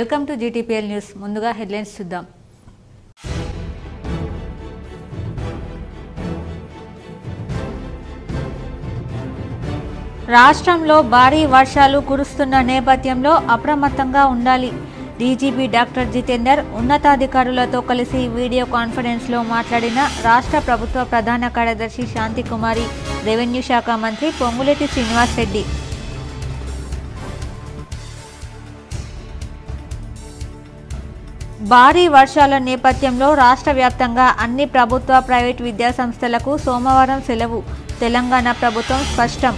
Welcome to GTPL news. ముందుగా headlines చూద్దాం. రాష్ట్రంలో భారీ వర్షాలు కురుస్తున్న నేపథ్యంలో అప్రమత్తంగా ఉండాలి. డీజీపీ డాక్టర్ జితేందర్ ఉన్నతాధికారులతో కలిసి వీడియో కాన్ఫరెన్స్లో మాట్లాడిన రాష్ట్ర ప్రభుత్వ ప్రధాన కార్యదర్శి శాంతికుమారి, రెవెన్యూ శాఖ మంత్రి పొంగులేటి శ్రీనివాసరెడ్డి. భారీ వర్షాల నేపథ్యంలో రాష్ట్ర వ్యాప్తంగా అన్ని ప్రభుత్వ, ప్రైవేట్ విద్యాసంస్థలకు సోమవారం సెలవు. తెలంగాణ ప్రభుత్వం స్పష్టం.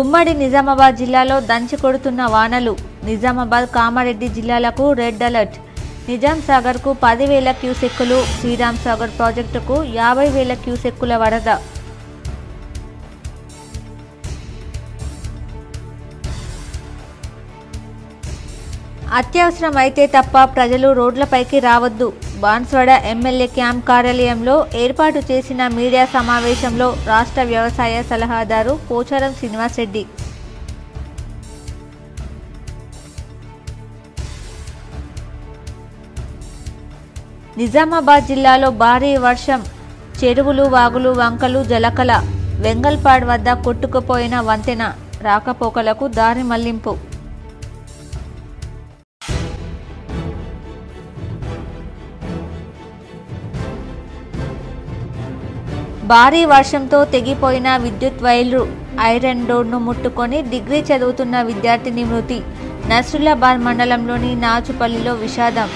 ఉమ్మడి నిజామాబాద్ జిల్లాలో దంచి కొడుతున్న వానలు. నిజామాబాద్, కామారెడ్డి జిల్లాలకు రెడ్ అలర్ట్. నిజాం సాగర్కు 10,000 క్యూసెక్కులు, శ్రీరామ్ సాగర్ ప్రాజెక్టుకు 50,000 క్యూసెక్కుల వరద. అత్యవసరం అయితే తప్ప ప్రజలు రోడ్లపైకి రావద్దు. బాన్స్వాడ ఎమ్మెల్యే క్యాంప్ కార్యాలయంలో ఏర్పాటు చేసిన మీడియా సమావేశంలో రాష్ట్ర వ్యవసాయ సలహాదారు పోచారం శ్రీనివాసరెడ్డి. నిజామాబాద్ జిల్లాలో భారీ వర్షం. చెరువులు, వాగులు, వంకలు జలకల. వెంగల్పాడ్ వద్ద కొట్టుకుపోయిన వంతెన. రాకపోకలకు దారి మళ్లింపు. భారీ వర్షంతో తెగిపోయిన విద్యుత్ వైర్లు. ఐరన్ రోడ్ను ముట్టుకొని డిగ్రీ చదువుతున్న విద్యార్థిని మృతి. నస్రుల్లాబాద్ మండలంలోని నాచుపల్లిలో విషాదం.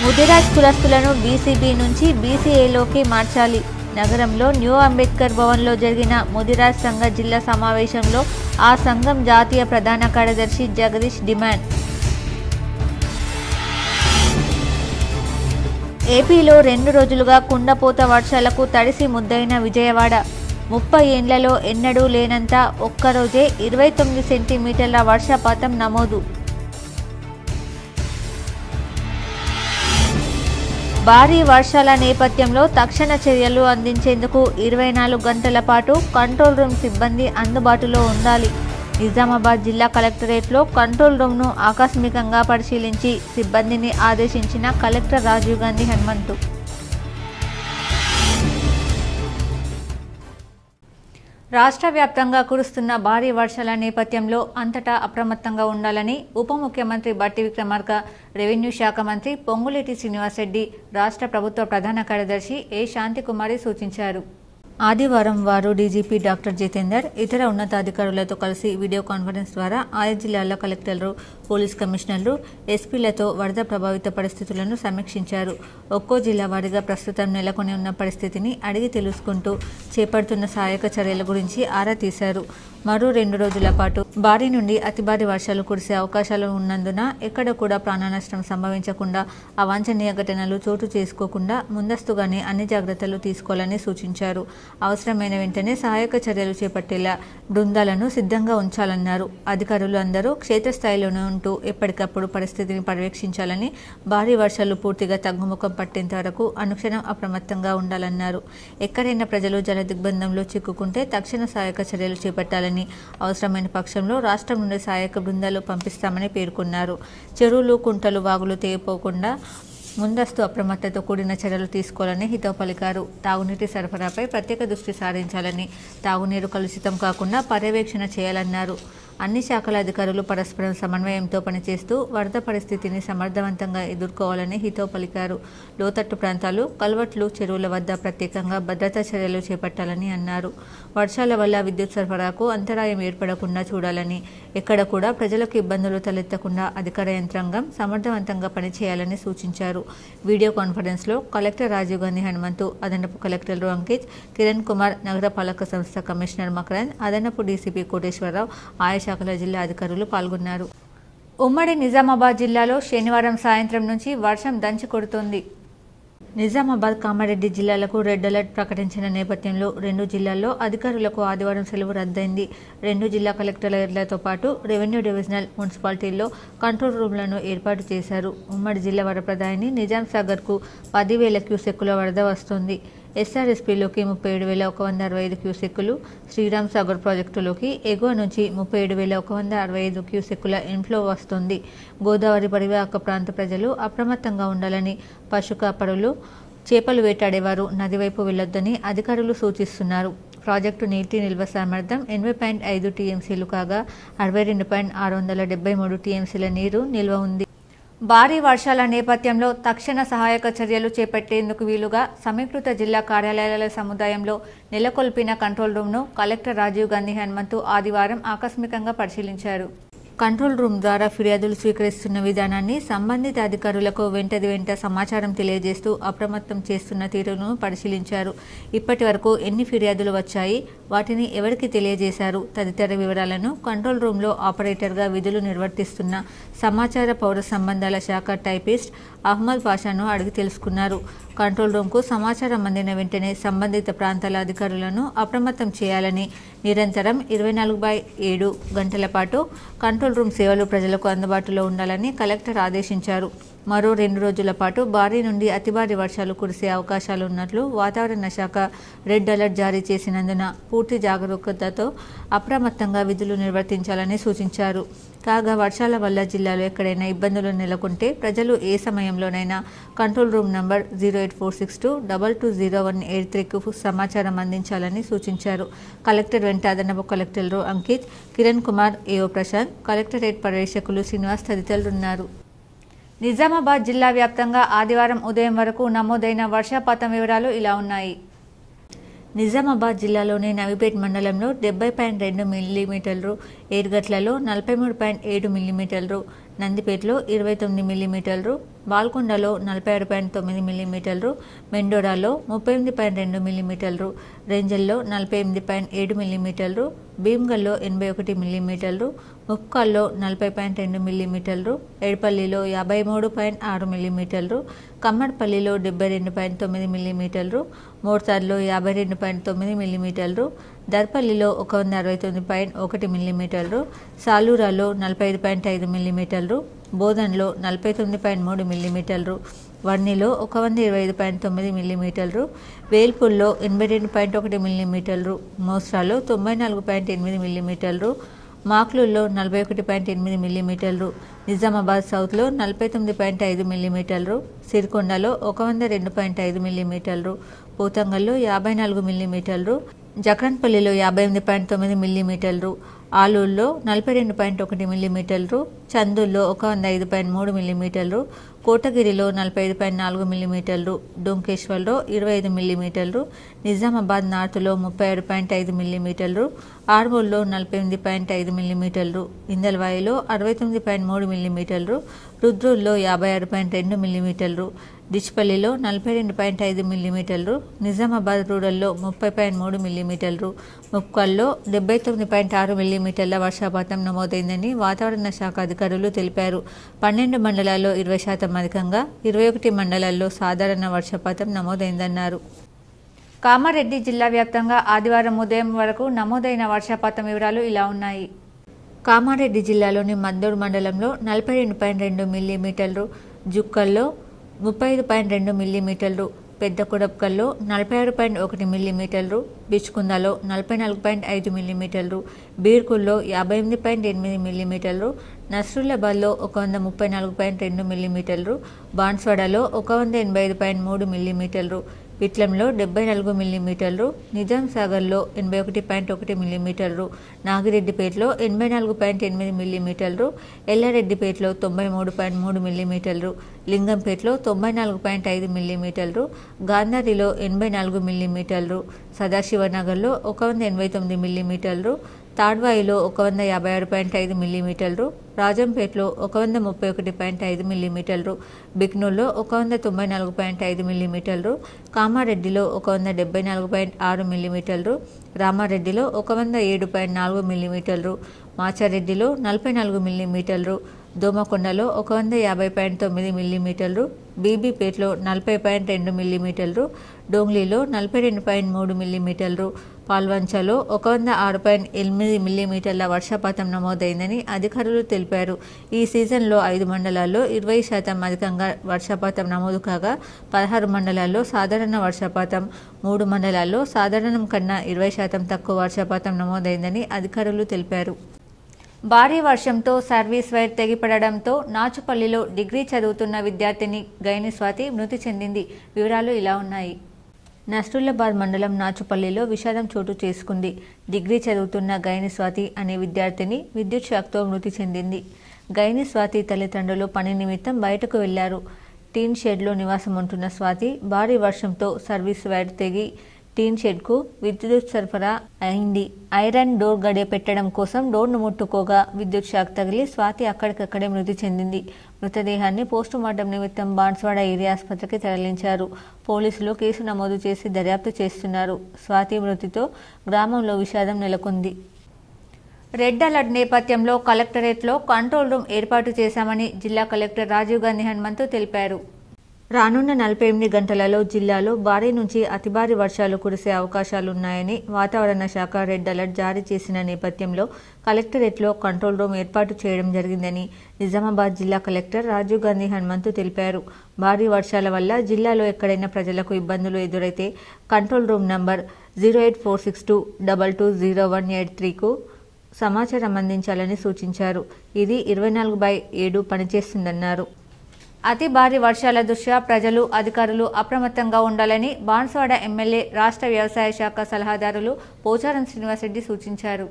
ముదిరాజ్ కులస్తులను బీసీబీ నుంచి బీసీఏలోకి మార్చాలి. నగరంలో న్యూ అంబేద్కర్ భవన్లో జరిగిన ముదిరాజ్ సంఘ జిల్లా సమావేశంలో ఆ సంఘం జాతీయ ప్రధాన కార్యదర్శి జగదీష్ డిమాండ్. ఏపీలో 2 రోజులుగా కుండపోత వర్షాలకు తడిసి ముద్దైన విజయవాడ. 30 ఏళ్లలో ఎన్నడూ లేనంత ఒక్కరోజే 29 సెంటీమీటర్ల వర్షపాతం నమోదు. భారీ వర్షాల నేపథ్యంలో తక్షణ చర్యలు అందించేందుకు 24 గంటల పాటు కంట్రోల్ రూమ్ సిబ్బంది అందుబాటులో ఉండాలి. నిజామాబాద్ జిల్లా కలెక్టరేట్లో కంట్రోల్ రూమ్ను ఆకస్మికంగా పరిశీలించి సిబ్బందిని ఆదేశించిన కలెక్టర్ రాజీవ్ గాంధీ హనుమంతు. రాష్ట్ర వ్యాప్తంగా కురుస్తున్న భారీ వర్షాల నేపథ్యంలో అంతటా అప్రమత్తంగా ఉండాలని ఉప ముఖ్యమంత్రి బట్టి విక్రమార్క, రెవెన్యూ శాఖ మంత్రి పొంగులేటి శ్రీనివాసరెడ్డి, రాష్ట్ర ప్రభుత్వ ప్రధాన కార్యదర్శి ఏ శాంతికుమారి సూచించారు. ఆదివారం వారు డీజీపీ డాక్టర్ జితేందర్ ఇతర ఉన్నతాధికారులతో కలిసి వీడియో కాన్ఫరెన్స్ ద్వారా ఆయా జిల్లాల కలెక్టర్లు, పోలీస్ కమిషనర్లు, ఎస్పీలతో వరద ప్రభావిత పరిస్థితులను సమీక్షించారు. ఒక్కో జిల్లా వారీగా ప్రస్తుతం నెలకొని ఉన్న పరిస్థితిని అడిగి తెలుసుకుంటూ చేపడుతున్న సహాయక చర్యల గురించి ఆరా తీశారు. మరో 2 రోజుల పాటు భారీ నుండి అతి భారీ వర్షాలు కురిసే అవకాశాలు ఉన్నందున ఎక్కడ కూడా ప్రాణనష్టం సంభవించకుండా, అవాంఛనీయ ఘటనలు చోటు చేసుకోకుండా ముందస్తుగానే అన్ని జాగ్రత్తలు తీసుకోవాలని సూచించారు. అవసరమైన వెంటనే సహాయక చర్యలు చేపట్టేలా బృందాలను సిద్ధంగా ఉంచాలన్నారు. అధికారులు అందరూ క్షేత్రస్థాయిలోనే ఉంటూ ఎప్పటికప్పుడు పరిస్థితిని పర్యవేక్షించాలని, భారీ వర్షాలు పూర్తిగా తగ్గుముఖం పట్టేంత వరకు అనుక్షణం అప్రమత్తంగా ఉండాలన్నారు. ఎక్కడైనా ప్రజలు జల దిగ్బంధంలో చిక్కుకుంటే తక్షణ సహాయక చర్యలు చేపట్టాలని, అవసరమైన పక్షంలో రాష్ట్రం నుండి సహాయక బృందాలు పంపిస్తామని పేర్కొన్నారు. చెరువులు, కుంటలు, వాగులు తెగిపోకుండా ముందస్తు అప్రమత్తతో కూడిన చర్యలు తీసుకోవాలని హితవు పలికారు. తాగునీటి సరఫరాపై ప్రత్యేక దృష్టి సారించాలని, తాగునీరు కలుషితం కాకుండా పర్యవేక్షణ చేయాలన్నారు. అన్ని శాఖల అధికారులు పరస్పరం సమన్వయంతో పనిచేస్తూ వరద పరిస్థితిని సమర్థవంతంగా ఎదుర్కోవాలని హితవు పలికారు. లోతట్టు ప్రాంతాలు, కల్వర్ట్లు, చెరువుల వద్ద ప్రత్యేకంగా భద్రతా చర్యలు చేపట్టాలని అన్నారు. వర్షాల వల్ల విద్యుత్ సరఫరాకు అంతరాయం ఏర్పడకుండా చూడాలని, ఎక్కడ కూడా ప్రజలకు ఇబ్బందులు తలెత్తకుండా అధికార యంత్రాంగం సమర్థవంతంగా పనిచేయాలని సూచించారు. వీడియో కాన్ఫరెన్స్లో కలెక్టర్ రాజీవ్ గాంధీ హనుమంతు, అదనపు కలెక్టర్లు అంకిత్, కిరణ్ కుమార్, నగరపాలక సంస్థ కమిషనర్ మకరంద్, అదనపు డీసీపీ కోటేశ్వరరావు, ఆయా శాఖల జిల్లా అధికారులు పాల్గొన్నారు. ఉమ్మడి నిజామాబాద్ జిల్లాలో శనివారం సాయంత్రం నుంచి వర్షం దంచి కొడుతోంది. నిజామాబాద్, కామారెడ్డి జిల్లాలకు రెడ్ అలర్ట్ ప్రకటించిన నేపథ్యంలో 2 జిల్లాల్లో అధికారులకు ఆదివారం సెలవు రద్దయింది. 2 జిల్లా కలెక్టర్లతో పాటు రెవెన్యూ డివిజనల్, మున్సిపాలిటీల్లో కంట్రోల్ రూమ్లను ఏర్పాటు చేశారు. ఉమ్మడి జిల్లా వరప్రదాయని నిజాం సాగర్కు 10,000 క్యూసెక్కుల వరద వస్తోంది. ఎస్ఆర్ఎస్పీలోకి 37,165 క్యూసెక్కులు, శ్రీరామ్ సాగర్ ప్రాజెక్టులోకి ఎగువ నుంచి 37,165 క్యూసెక్కుల ఇన్ఫ్లో వస్తోంది. గోదావరి పరివాహక ప్రాంత ప్రజలు అప్రమత్తంగా ఉండాలని, పశు కాపరులు, చేపలు వేటాడేవారు నది వైపు వెళ్లొద్దని అధికారులు సూచిస్తున్నారు. ప్రాజెక్టు నీటి నిల్వ సామర్థ్యం 80.5 టీఎంసీలు కాగా 62.673 టీఎంసీల నీరు నిల్వ ఉంది. భారీ వర్షాల నేపథ్యంలో తక్షణ సహాయక చర్యలు చేపట్టేందుకు వీలుగా సమీకృత జిల్లా కార్యాలయాల సముదాయంలో నెలకొల్పిన కంట్రోల్ రూమ్ను కలెక్టర్ రాజీవ్ గాంధీ హనుమంతు ఆదివారం ఆకస్మికంగా పరిశీలించారు. కంట్రోల్ రూమ్ ద్వారా ఫిర్యాదులు స్వీకరిస్తున్న విధానాన్ని, సంబంధిత అధికారులకు వెంట సమాచారం తెలియజేస్తూ అప్రమత్తం చేస్తున్న తీరును పరిశీలించారు. ఇప్పటి వరకు ఎన్ని ఫిర్యాదులు వచ్చాయి, వాటిని ఎవరికి తెలియజేశారు తదితర వివరాలను కంట్రోల్ రూమ్లో ఆపరేటర్గా విధులు నిర్వర్తిస్తున్న సమాచార పౌర సంబంధాల శాఖ టైపిస్ట్ అహ్మద్ పాషాను అడిగి తెలుసుకున్నారు. కంట్రోల్ రూమ్కు సమాచారం అందిన వెంటనే సంబంధిత ప్రాంతాల అధికారులను అప్రమత్తం చేయాలని, నిరంతరం 24/7 గంటల పాటు కంట్రోల్ రూమ్ సేవలు ప్రజలకు అందుబాటులో ఉండాలని కలెక్టర్ ఆదేశించారు. మరో 2 రోజుల పాటు భారీ నుండి అతి భారీ వర్షాలు కురిసే అవకాశాలున్నట్లు వాతావరణ శాఖ రెడ్ అలర్ట్ జారీ చేసినందున పూర్తి జాగరూకతతో అప్రమత్తంగా విధులు నిర్వర్తించాలని సూచించారు. కాగా వర్షాల వల్ల జిల్లాలో ఎక్కడైనా ఇబ్బందులు నెలకొంటే ప్రజలు ఏ సమయంలోనైనా కంట్రోల్ రూమ్ నంబర్ 08462220183కు సమాచారం అందించాలని సూచించారు. కలెక్టర్ వెంట అదనపు కలెక్టర్లు అంకిత్, కిరణ్ కుమార్, ఏఓ ప్రశాంత్, కలెక్టరేట్ పర్యవేక్షకులు శ్రీనివాస్ తదితరులున్నారు. నిజామాబాద్ జిల్లా వ్యాప్తంగా ఆదివారం ఉదయం వరకు నమోదైన వర్షపాతం వివరాలు ఇలా ఉన్నాయి. నిజామాబాద్ జిల్లాలోని నవీపేట్ మండలంలో 70.2 మిల్లీమీటర్లు, ఏర్గట్లలో 43.7 మిల్లీమీటర్లు, నందిపేటలో 29 మిల్లీమీటర్లు, బాల్కొండలో 46.9 మిల్లీమీటర్లు, మెండోరాలో 38.2 మిల్లీమీటర్లు, రేంజల్లో 48.7 మిల్లీమీటర్లు, భీమ్గల్లో 81 మిల్లీమీటర్లు, ముప్కాల్లో 40.2 మిల్లీమీటర్లు, ఎడపల్లిలో 53.6 మిల్లీమీటర్లు, కమ్మడ్పల్లిలో 72.9 మిల్లీమీటర్లు, మోర్తార్లో 52.9 మిల్లీమీటర్లు, దర్పల్లిలో 169.1 మిల్లీమీటర్లు, సాలూరాలో 45.5 మిల్లీమీటర్లు, బోధన్లో 49.3 మిల్లీమీటర్లు, వర్ణిలో 125.9 మిల్లీమీటర్లు, వేల్పూల్లో 82.1 మిల్లీమీటర్లు, మోస్రాలో 94.8 మిల్లీమీటర్లు, మాక్లూల్లో 41.8 మిల్లీమీటర్లు, నిజామాబాద్ సౌత్లో 49.5 మిల్లీమీటర్లు, సిరికొండలో 102.5 మిల్లీమీటర్లు, పోతంగల్లో 54 మిల్లీమీటర్లు, జక్రన్పల్లిలో 58.9 మిల్లీమీటర్లు, ఆలూరులో 42.1 మిల్లీమీటర్లు, చందూల్లో 105.3 మిల్లీమీటర్లు, కోటగిరిలో 45.4 మిల్లీమీటర్లు, డొంకేశ్వర్లో 25 మిల్లీమీటర్లు, నిజామాబాద్ నార్త్లో 36.5 మిల్లీమీటర్లు, ఆర్మూర్లో 48.5 మిల్లీమీటర్లు, ఇందల్వాయిలో 69.3 మిల్లీమీటర్లు, రుద్రూర్లో 56.2 మిల్లీమీటర్లు, డిచ్పల్లిలో 42.5 మిల్లీమీటర్లు, నిజామాబాద్ రూరల్లో 30.3 మిల్లీమీటర్లు, ముప్కల్లో 79.6 మిల్లీమీటర్ల వర్షపాతం నమోదైందని వాతావరణ శాఖ అధికారులు తెలిపారు. 12 మండలాల్లో 20% అధికంగా, 21 మండలాల్లో సాధారణ వర్షపాతం నమోదైందన్నారు. కామారెడ్డి జిల్లా వ్యాప్తంగా ఆదివారం ఉదయం వరకు నమోదైన వర్షపాతం వివరాలు ఇలా ఉన్నాయి. కామారెడ్డి జిల్లాలోని మద్దూరు మండలంలో 42.2 మిల్లీమీటర్లు, జుక్కల్లో 35.2 మిల్లీమీటర్లు, పెద్ద కుడప్కల్లో 46.1 మిల్లీమీటర్లు, బిచ్కుందలో 44.5 మిల్లీమీటర్లు, బీర్కుల్లో 58.8 మిల్లీమీటర్లు, నస్రుల్లాబాద్లో 134.2 మిల్లీమీటర్లు, బాన్స్వాడలో 185.3 మిల్లీమీటర్లు, విట్లంలో 74 మిల్లీమీటర్లు, నిజాం సాగర్లో 81.1 మిల్లీమీటర్లు, నాగిరెడ్డిపేటలో 84.8 మిల్లీమీటర్లు, ఎల్లారెడ్డిపేటలో 93.3 మిల్లీమీటర్లు, లింగంపేటలో 94.5 మిల్లీమీటర్లు, గాంధారిలో 84 మిల్లీమీటర్లు, సదాశివనగర్లో 189 మిల్లీమీటర్లు, తాడ్వాయిలో 156.5 మిల్లీమీటర్లు, రాజంపేటలో 131.5 మిల్లీమీటర్లు, బిక్నూర్లో 194.5 మిల్లీమీటర్లు, కామారెడ్డిలో 174.6 మిల్లీమీటర్లు, రామారెడ్డిలో 107.4 మిల్లీమీటర్లు, మాచారెడ్డిలో 44 మిల్లీమీటర్లు, దోమకొండలో 150.9 మిల్లీమీటర్లు, బీబీపేటలో 40.2 మిల్లీమీటర్లు, డోంగ్లీలో 42.3 మిల్లీమీటర్లు, పాల్వంచలో 106.8 మిల్లీమీటర్ల వర్షపాతం నమోదైందని అధికారులు తెలిపారు. ఈ సీజన్లో 5 మండలాల్లో 20% అధికంగా వర్షపాతం నమోదు కాగా 16 మండలాల్లో సాధారణ వర్షపాతం, 3 మండలాల్లో సాధారణం కన్నా 20% తక్కువ వర్షపాతం నమోదైందని అధికారులు తెలిపారు. భారీ వర్షంతో సర్వీస్ వైర్ తెగిపడడంతో నాచుపల్లిలో డిగ్రీ చదువుతున్న విద్యార్థిని గైని స్వాతి మృతి చెందింది. వివరాలు ఇలా ఉన్నాయి. నస్రుల్లాబాద్ మండలం నాచుపల్లిలో విషాదం చోటు చేసుకుంది. డిగ్రీ చదువుతున్న గైని స్వాతి అనే విద్యార్థిని విద్యుత్ షాక్తో మృతి చెందింది. గైని స్వాతి తల్లిదండ్రులు పని నిమిత్తం బయటకు వెళ్లారు. టీన్ షెడ్లో నివాసం ఉంటున్న స్వాతి భారీ వర్షంతో సర్వీస్ వైర్ తెగి టీన్ షెడ్కు విద్యుత్ సరఫరా అయింది. ఐరన్ డోర్ గడియ పెట్టడం కోసం డోర్ను ముట్టుకోగా విద్యుత్ షాక్ తగిలి స్వాతి అక్కడికక్కడే మృతి చెందింది. మృతదేహాన్ని పోస్టుమార్టం నిమిత్తం బాన్స్వాడ ఏరియా ఆసుపత్రికి తరలించారు. పోలీసులు కేసు నమోదు చేసి దర్యాప్తు చేస్తున్నారు. స్వాతి మృతితో గ్రామంలో విషాదం నెలకొంది. రెడ్ అలర్ట్ నేపథ్యంలో కలెక్టరేట్లో కంట్రోల్ రూమ్ ఏర్పాటు చేశామని జిల్లా కలెక్టర్ రాజీవ్ గాంధీ హనుమంతు తెలిపారు. రానున్న 48 గంటలలో జిల్లాలో భారీ నుంచి అతి భారీ వర్షాలు కురిసే అవకాశాలున్నాయని వాతావరణ శాఖ రెడ్ అలర్ట్ జారీ చేసిన నేపథ్యంలో కలెక్టరేట్లో కంట్రోల్ రూమ్ ఏర్పాటు చేయడం జరిగిందని నిజామాబాద్ జిల్లా కలెక్టర్ రాజీవ్ గాంధీ హనుమంతు తెలిపారు. భారీ వర్షాల వల్ల జిల్లాలో ఎక్కడైనా ప్రజలకు ఇబ్బందులు ఎదురైతే కంట్రోల్ రూమ్ నంబర్ 08462220183కు సమాచారం అందించాలని సూచించారు. ఇది 24/7 పనిచేస్తుందన్నారు. అతి భారీ వర్షాల దృష్ట్యా ప్రజలు, అధికారులు అప్రమత్తంగా ఉండాలని బాన్స్వాడ ఎమ్మెల్యే, రాష్ట్ర వ్యవసాయ శాఖ సలహాదారులు పోచారం శ్రీనివాసరెడ్డి సూచించారు.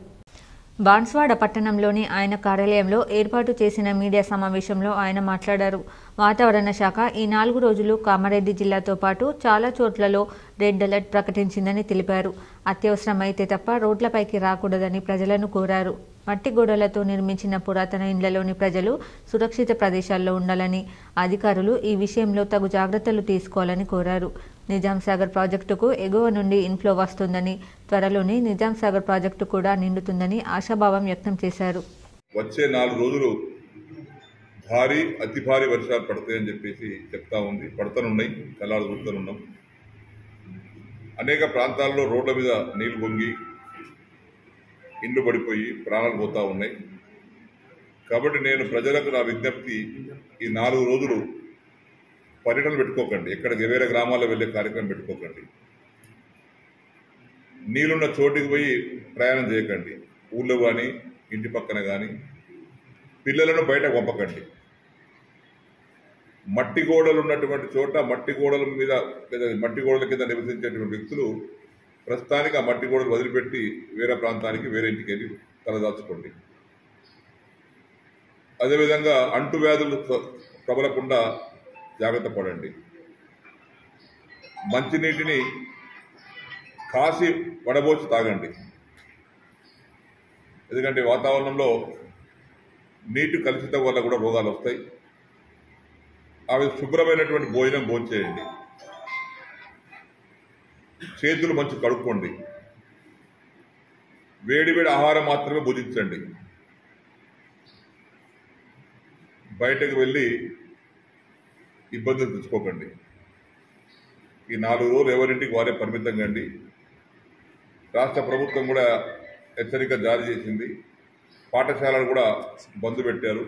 బాన్స్వాడ పట్టణంలోని ఆయన కార్యాలయంలో ఏర్పాటు చేసిన మీడియా సమావేశంలో ఆయన మాట్లాడారు. వాతావరణ శాఖ ఈ 4 రోజులు కామారెడ్డి జిల్లాతో పాటు చాలా చోట్లలో రెడ్ అలర్ట్ ప్రకటించిందని తెలిపారు. అత్యవసరమైతే తప్ప రోడ్లపైకి రాకూడదని ప్రజలను కోరారు. మట్టి గోడలతో నిర్మించిన పురాతన ఇండ్లలోని ప్రజలు సురక్షిత ప్రదేశాల్లో ఉండాలని, అధికారులు ఈ విషయంలో తగు జాగ్రత్తలు తీసుకోవాలని కోరారు. నిజాం సాగర్ ప్రాజెక్టుకు ఎగువ నుండి ఇన్ఫ్లో వస్తుందని, త్వరలోనే నిజాం సాగర్ ప్రాజెక్టు కూడా నిండుతుందని ఆశాభావం వ్యక్తం చేశారు. వచ్చే 4 రోజులు భారీ, అతి భారీ వర్షాలు పడతాయని చెప్పేసి చెప్తా ఉంది. పడుతున్నాయి, కళ్ళాలు చూస్తున్నాం. అనేక ప్రాంతాల్లో రోడ్ల మీద నీళ్లు పొంగి ఇండ్లు పడిపోయి ప్రాణాలు పోతా ఉన్నాయి. కాబట్టి నేను ప్రజలకు నా విజ్ఞప్తి, ఈ 4 రోజులు పర్యటన పెట్టుకోకండి, ఎక్కడికి వేరే గ్రామాల్లో వెళ్ళే కార్యక్రమం పెట్టుకోకండి. నీళ్ళున్న చోటికి పోయి ప్రయాణం చేయకండి. ఊళ్ళో కానీ ఇంటి పక్కన కానీ పిల్లలను బయట పంపకండి. మట్టి గోడలు ఉన్నటువంటి చోట, మట్టి గోడల మీద లేదా మట్టి గోడల కింద నివసించేటువంటి వ్యక్తులు ప్రస్తుతానికి ఆ మట్టి గోడలు వదిలిపెట్టి వేరే ప్రాంతానికి, వేరే ఇంటికి వెళ్ళి తలదాచుకోండి. అదేవిధంగా అంటువ్యాధులు ప్రబలకుండా జాగ్రత్త పడండి. మంచినీటిని కాసి వడబోసి తాగండి. ఎందుకంటే వాతావరణంలో నీటి కలుషితం వల్ల కూడా రోగాలు వస్తాయి. అవి శుభ్రమైనటువంటి భోజనం భోంచేయండి. చేతులు మంచి కడుక్కోండి. వేడి వేడి ఆహారం మాత్రమే భుజించండి. బయటకు వెళ్ళి ఇబ్బందులు తెచ్చుకోకండి. ఈ 4 రోజులు ఎవరింటికి వారే పరిమితం కండి. రాష్ట్ర ప్రభుత్వం కూడా హెచ్చరిక జారీ చేసింది. పాఠశాలలు కూడా బంద్ పెట్టారు.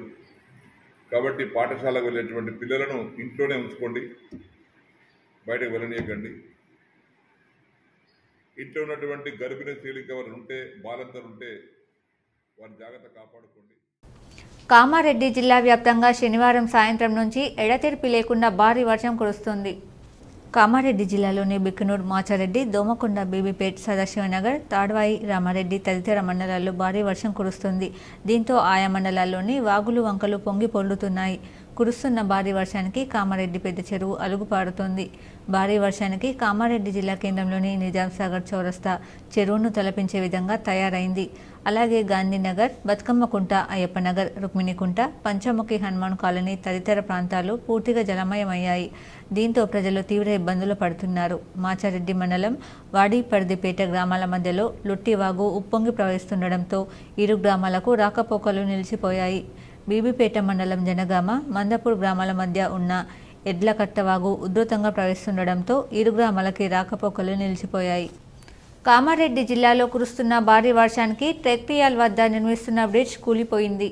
కాబట్టి పాఠశాలకు వెళ్ళేటువంటి పిల్లలను ఇంట్లోనే ఉంచుకోండి, బయటకు వెళ్ళనీయకండి. ఇంట్లో ఉన్నటువంటి గర్భిణీ స్త్రీలు ఎవరు ఉంటే, బాలంతలు ఉంటే వారి జాగ్రత్త కాపాడుకోండి. కామారెడ్డి జిల్లా వ్యాప్తంగా శనివారం సాయంత్రం నుంచి ఎడతెరిపి లేకుండా భారీ వర్షం కురుస్తుంది. కామారెడ్డి జిల్లాలోని బిక్కనూరు, మాచారెడ్డి, దోమకొండ, బీబీపేట్, సదాశివనగర్, తాడ్వాయి, రామారెడ్డి తదితర మండలాల్లో భారీ వర్షం కురుస్తుంది. దీంతో ఆయా మండలాల్లోని వాగులు, వంకలు పొంగి పొర్లుతున్నాయి. కురుస్తున్న భారీ వర్షానికి కామారెడ్డి పెద్ద చెరువు అలుగుపారుతోంది. భారీ వర్షానికి కామారెడ్డి జిల్లా కేంద్రంలోని నిజాం సాగర్ చౌరస్తా చెరువును తలపించే విధంగా తయారైంది. అలాగే గాంధీనగర్, బతుకమ్మకుంట, అయ్యప్పనగర్, రుక్మిణికుంట, పంచముఖి హనుమాన్ కాలనీ తదితర ప్రాంతాలు పూర్తిగా జలమయమయ్యాయి. దీంతో ప్రజలు తీవ్ర ఇబ్బందులు పడుతున్నారు. మాచారెడ్డి మండలం వాడిపర్దిపేట గ్రామాల మధ్యలో లొట్టివాగు ఉప్పొంగి ప్రవహిస్తుండటంతో ఇరు గ్రామాలకు రాకపోకలు నిలిచిపోయాయి. బీబీపేట మండలం జనగామ, మందపూర్ గ్రామాల మధ్య ఉన్న ఎడ్లకట్టవాగు ఉధృతంగా ప్రవహిస్తుండటంతో ఇరు గ్రామాలకి రాకపోకలు నిలిచిపోయాయి. కామారెడ్డి జిల్లాలో కురుస్తున్న భారీ వర్షానికి టెక్రియాల్ వద్ద నిర్మిస్తున్న బ్రిడ్జ్ కూలిపోయింది.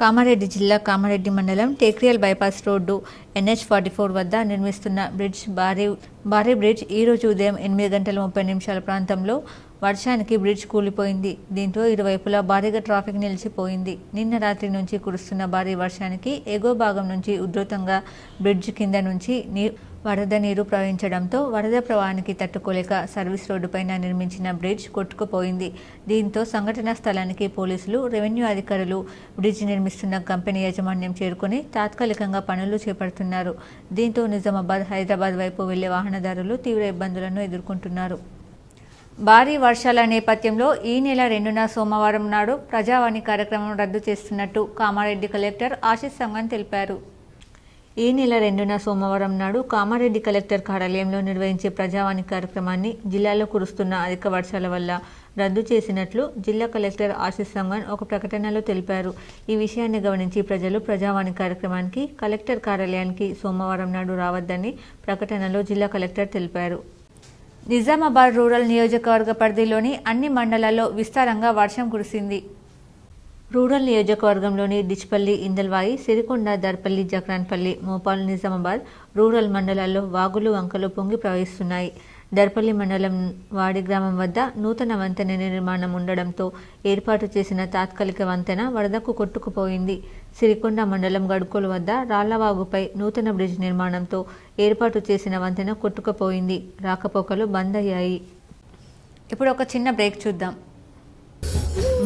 కామారెడ్డి జిల్లా కామారెడ్డి మండలం టెక్రియాల్ బైపాస్ రోడ్డు NH44 వద్ద నిర్మిస్తున్న భారీ బ్రిడ్జ్ ఈరోజు ఉదయం 8:30 ప్రాంతంలో వర్షానికి బ్రిడ్జ్ కూలిపోయింది. దీంతో ఇరువైపులా భారీగా ట్రాఫిక్ నిలిచిపోయింది. నిన్న రాత్రి నుంచి కురుస్తున్న భారీ వర్షానికి ఎగువ భాగం నుంచి ఉధృతంగా బ్రిడ్జ్ కింద నుంచి వరద నీరు ప్రవహించడంతో వరద ప్రవాహానికి తట్టుకోలేక సర్వీస్ రోడ్డుపైన నిర్మించిన బ్రిడ్జ్ కొట్టుకుపోయింది. దీంతో సంఘటనా స్థలానికి పోలీసులు, రెవెన్యూ అధికారులు, బ్రిడ్జ్ నిర్మిస్తున్న కంపెనీ యాజమాన్యం చేరుకుని తాత్కాలికంగా పనులు చేపడుతున్నారు. దీంతో నిజామాబాద్, హైదరాబాద్ వైపు వెళ్లే వాహనదారులు తీవ్ర ఇబ్బందులను ఎదుర్కొంటున్నారు. భారీ వర్షాల నేపథ్యంలో ఈ నెల 2న సోమవారం నాడు ప్రజావాణి కార్యక్రమం రద్దు చేస్తున్నట్టు కామారెడ్డి కలెక్టర్ ఆశీష్ సంగన్ తెలిపారు. ఈ నెల 2న సోమవారం నాడు కామారెడ్డి కలెక్టర్ కార్యాలయంలో నిర్వహించే ప్రజావాణి కార్యక్రమాన్ని జిల్లాలో కురుస్తున్న అధిక వర్షాల వల్ల రద్దు చేసినట్లు జిల్లా కలెక్టర్ ఆశీష్ సంగన్ ఒక ప్రకటనలో తెలిపారు. ఈ విషయాన్ని గమనించి ప్రజలు ప్రజావాణి కార్యక్రమానికి కలెక్టర్ కార్యాలయానికి సోమవారం నాడు రావద్దని ప్రకటనలో జిల్లా కలెక్టర్ తెలిపారు. నిజామాబాద్ రూరల్ నియోజకవర్గ పరిధిలోని అన్ని మండలాల్లో విస్తారంగా వర్షం కురిసింది. రూరల్ నియోజకవర్గంలోని డిచ్పల్లి, ఇందల్వాయి, సిరికొండ, దర్పల్లి, జక్రాన్పల్లి, మోపాల్, నిజామాబాద్ రూరల్ మండలాల్లో వాగులు, వంకలు పొంగి ప్రవహిస్తున్నాయి. దర్పల్లి మండలం వాడి గ్రామం వద్ద నూతన వంతెన నిర్మాణం ఉండడంతో ఏర్పాటు చేసిన తాత్కాలిక వంతెన వరదకు కొట్టుకుపోయింది. సిరికొండ మండలం గడుకోలు వద్ద రాళ్లవాగుపై నూతన బ్రిడ్జ్ నిర్మాణంతో ఏర్పాటు చేసిన వంతెన కొట్టుకుపోయింది. రాకపోకలు బంద్ అయ్యాయి. ఇప్పుడు ఒక చిన్న బ్రేక్ చూద్దాం.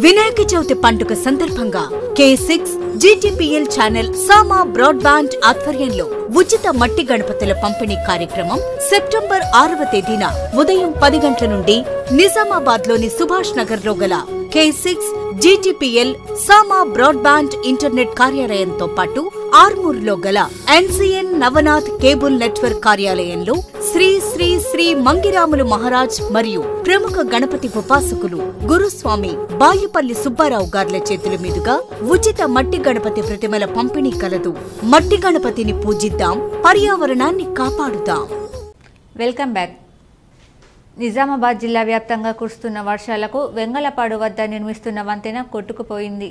వినాయక చవితి పండుగ సందర్భంగా K6 GTPL ఛానల్ సామా బ్రాడ్బ్యాండ్ ఆధ్వర్యంలో ఉచిత మట్టి గణపతుల పంపిణీ కార్యక్రమం సెప్టెంబర్ 6వ తేదీన ఉదయం 10 గంటల నుండి నిజామాబాద్ లోని సుభాష్ నగర్ లో గల K6 GTPL సామా బ్రాడ్బ్యాండ్ ఇంటర్నెట్ కార్యాలయంతో పాటు ఆర్మూర్లో గల NCN నవనాథ్ కేబుల్ నెట్వర్క్ కార్యాలయంలో శ్రీ శ్రీ శ్రీ మంగిరాములు మహారాజ్ మరియు ప్రముఖ గణపతి ఉపాసకులు గురుస్వామి బాయుపల్లి సుబ్బారావు గార్ల చేతుల మీదుగా ఉచిత మట్టి గణపతి ప్రతిమల పంపిణీ కలదు. మట్టి గణపతిని పూజిద్దాం, పర్యావరణాన్ని కాపాడుదాం. Welcome back. నిజామాబాద్ జిల్లా వ్యాప్తంగా కురుస్తున్న వర్షాలకు వెంగళపాడు వద్ద నిర్మిస్తున్న వంతెన కొట్టుకుపోయింది.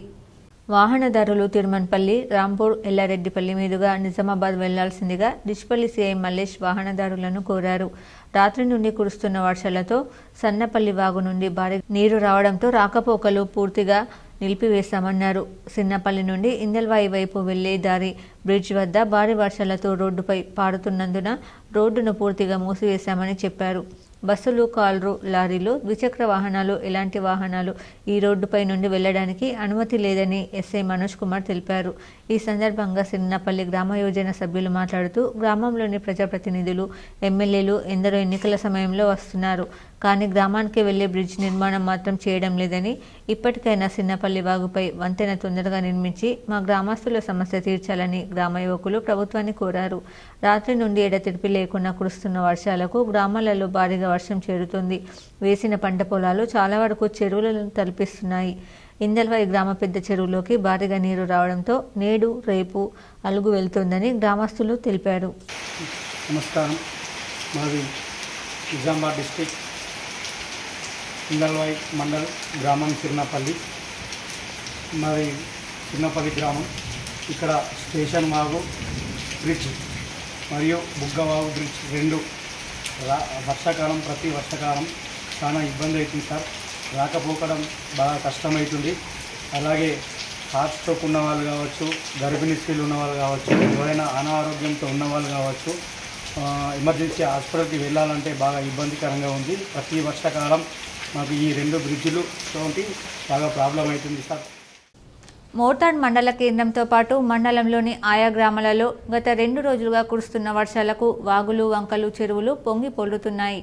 వాహనదారులు తిరుమన్పల్లి, రాంపూర్, ఎల్లారెడ్డిపల్లి మీదుగా నిజామాబాద్ వెళ్లాల్సిందిగా డిచ్పల్లి సీఐ మల్లేష్ వాహనదారులను కోరారు. రాత్రి నుండి కురుస్తున్న వర్షాలతో సన్నపల్లి వాగు నుండి భారీ నీరు రావడంతో రాకపోకలు పూర్తిగా నిలిపివేశామన్నారు. సిన్నపల్లి నుండి ఇందల్వాయి వైపు వెళ్లే దారి బ్రిడ్జ్ వద్ద భారీ వర్షాలతో రోడ్డుపై పారుతున్నందున రోడ్డును పూర్తిగా మూసివేశామని చెప్పారు. బస్సులు, కార్లు, లారీలు, ద్విచక్ర వాహనాలు, ఎలాంటి వాహనాలు ఈ రోడ్డుపై నుండి వెళ్లడానికి అనుమతి లేదని ఎస్ఐ మనోజ్ కుమార్ తెలిపారు. ఈ సందర్భంగా సిన్నపల్లి గ్రామ యోజన సభ్యులు మాట్లాడుతూ గ్రామంలోని ప్రజాప్రతినిధులు, ఎమ్మెల్యేలు ఎందరో ఎన్నికల సమయంలో వస్తున్నారు, కానీ గ్రామానికి వెళ్లే బ్రిడ్జ్ నిర్మాణం మాత్రం చేయడం లేదని, ఇప్పటికైనా సిన్నపల్లి వాగుపై వంతెన తొందరగా నిర్మించి మా గ్రామస్తుల సమస్య తీర్చాలని గ్రామ యువకులు ప్రభుత్వాన్ని కోరారు. రాత్రి నుండి ఎడతెరిపి లేకుండా కురుస్తున్న వర్షాలకు గ్రామాలలో భారీగా వర్షం చేరుతుంది. వేసిన పంట పొలాలు చాలా వరకు చెరువులను తలపిస్తున్నాయి. ఇందల్వాయి గ్రామ పెద్ద చెరువులోకి భారీగా నీరు రావడంతో నేడు, రేపు అలుగు వెళ్తుందని గ్రామస్తులు తెలిపారు. నమస్కారం. మాది నిజామాబాద్ డిస్ట్రిక్ట్ ఇందల్వాయి మండల్ గ్రామం చిన్నపల్లి. మాది చిన్నపల్లి గ్రామం. ఇక్కడ స్టేషన్ వాగు బ్రిడ్జ్ మరియు బుగ్గవాగు బ్రిడ్జ్ రెండు వర్షాకాలం, ప్రతి వర్షాకాలం చాలా ఇబ్బంది అవుతుంది సార్. రాకపోకడం బాగా కష్టమవుతుంది. అలాగే హార్ట్ స్ట్రోక్ ఉన్న వాళ్ళు కావచ్చు, గర్భిణీ స్త్రీలు ఉన్న వాళ్ళు కావచ్చు, ఎవరైనా అనారోగ్యంతో ఉన్నవాళ్ళు కావచ్చు, ఎమర్జెన్సీ హాస్పిటల్కి వెళ్ళాలంటే బాగా ఇబ్బందికరంగా ఉంది. ప్రతి వర్షాకాలం మాకు ఈ రెండు బ్రిడ్జిలు తోటి బాగా ప్రాబ్లం అవుతుంది సార్. మోర్తాడ్ మండల కేంద్రంతో పాటు మండలంలోని ఆయా గ్రామాలలో గత 2 రోజులుగా కురుస్తున్న వర్షాలకు వాగులు, వంకలు, చెరువులు పొంగి పొర్లుతున్నాయి.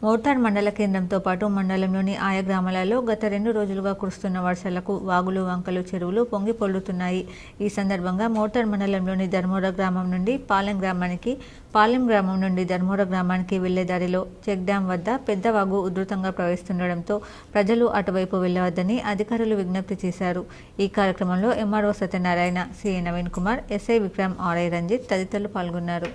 మోర్తాడ్ మండల కేంద్రంతో పాటు మండలంలోని ఆయా గ్రామాలలో గత 2 రోజులుగా కురుస్తున్న వర్షాలకు వాగులు, వంకలు, చెరువులు పొంగి పొర్లుతున్నాయి. ఈ సందర్భంగా మోర్తాడ్ మండలంలోని ధర్మోర గ్రామం నుండి పాలెం గ్రామానికి, పాలెం గ్రామం నుండి ధర్మోర గ్రామానికి వెళ్లే దారిలో చెక్ డ్యాం వద్ద పెద్ద వాగు ఉధృతంగా ప్రవహిస్తుండటంతో ప్రజలు అటువైపు వెళ్లవద్దని అధికారులు విజ్ఞప్తి చేశారు. ఈ కార్యక్రమంలో MRO Satyanarayana, CI Naveen Kumar, SI Vikram, RI Ranjith తదితరులు పాల్గొన్నారు.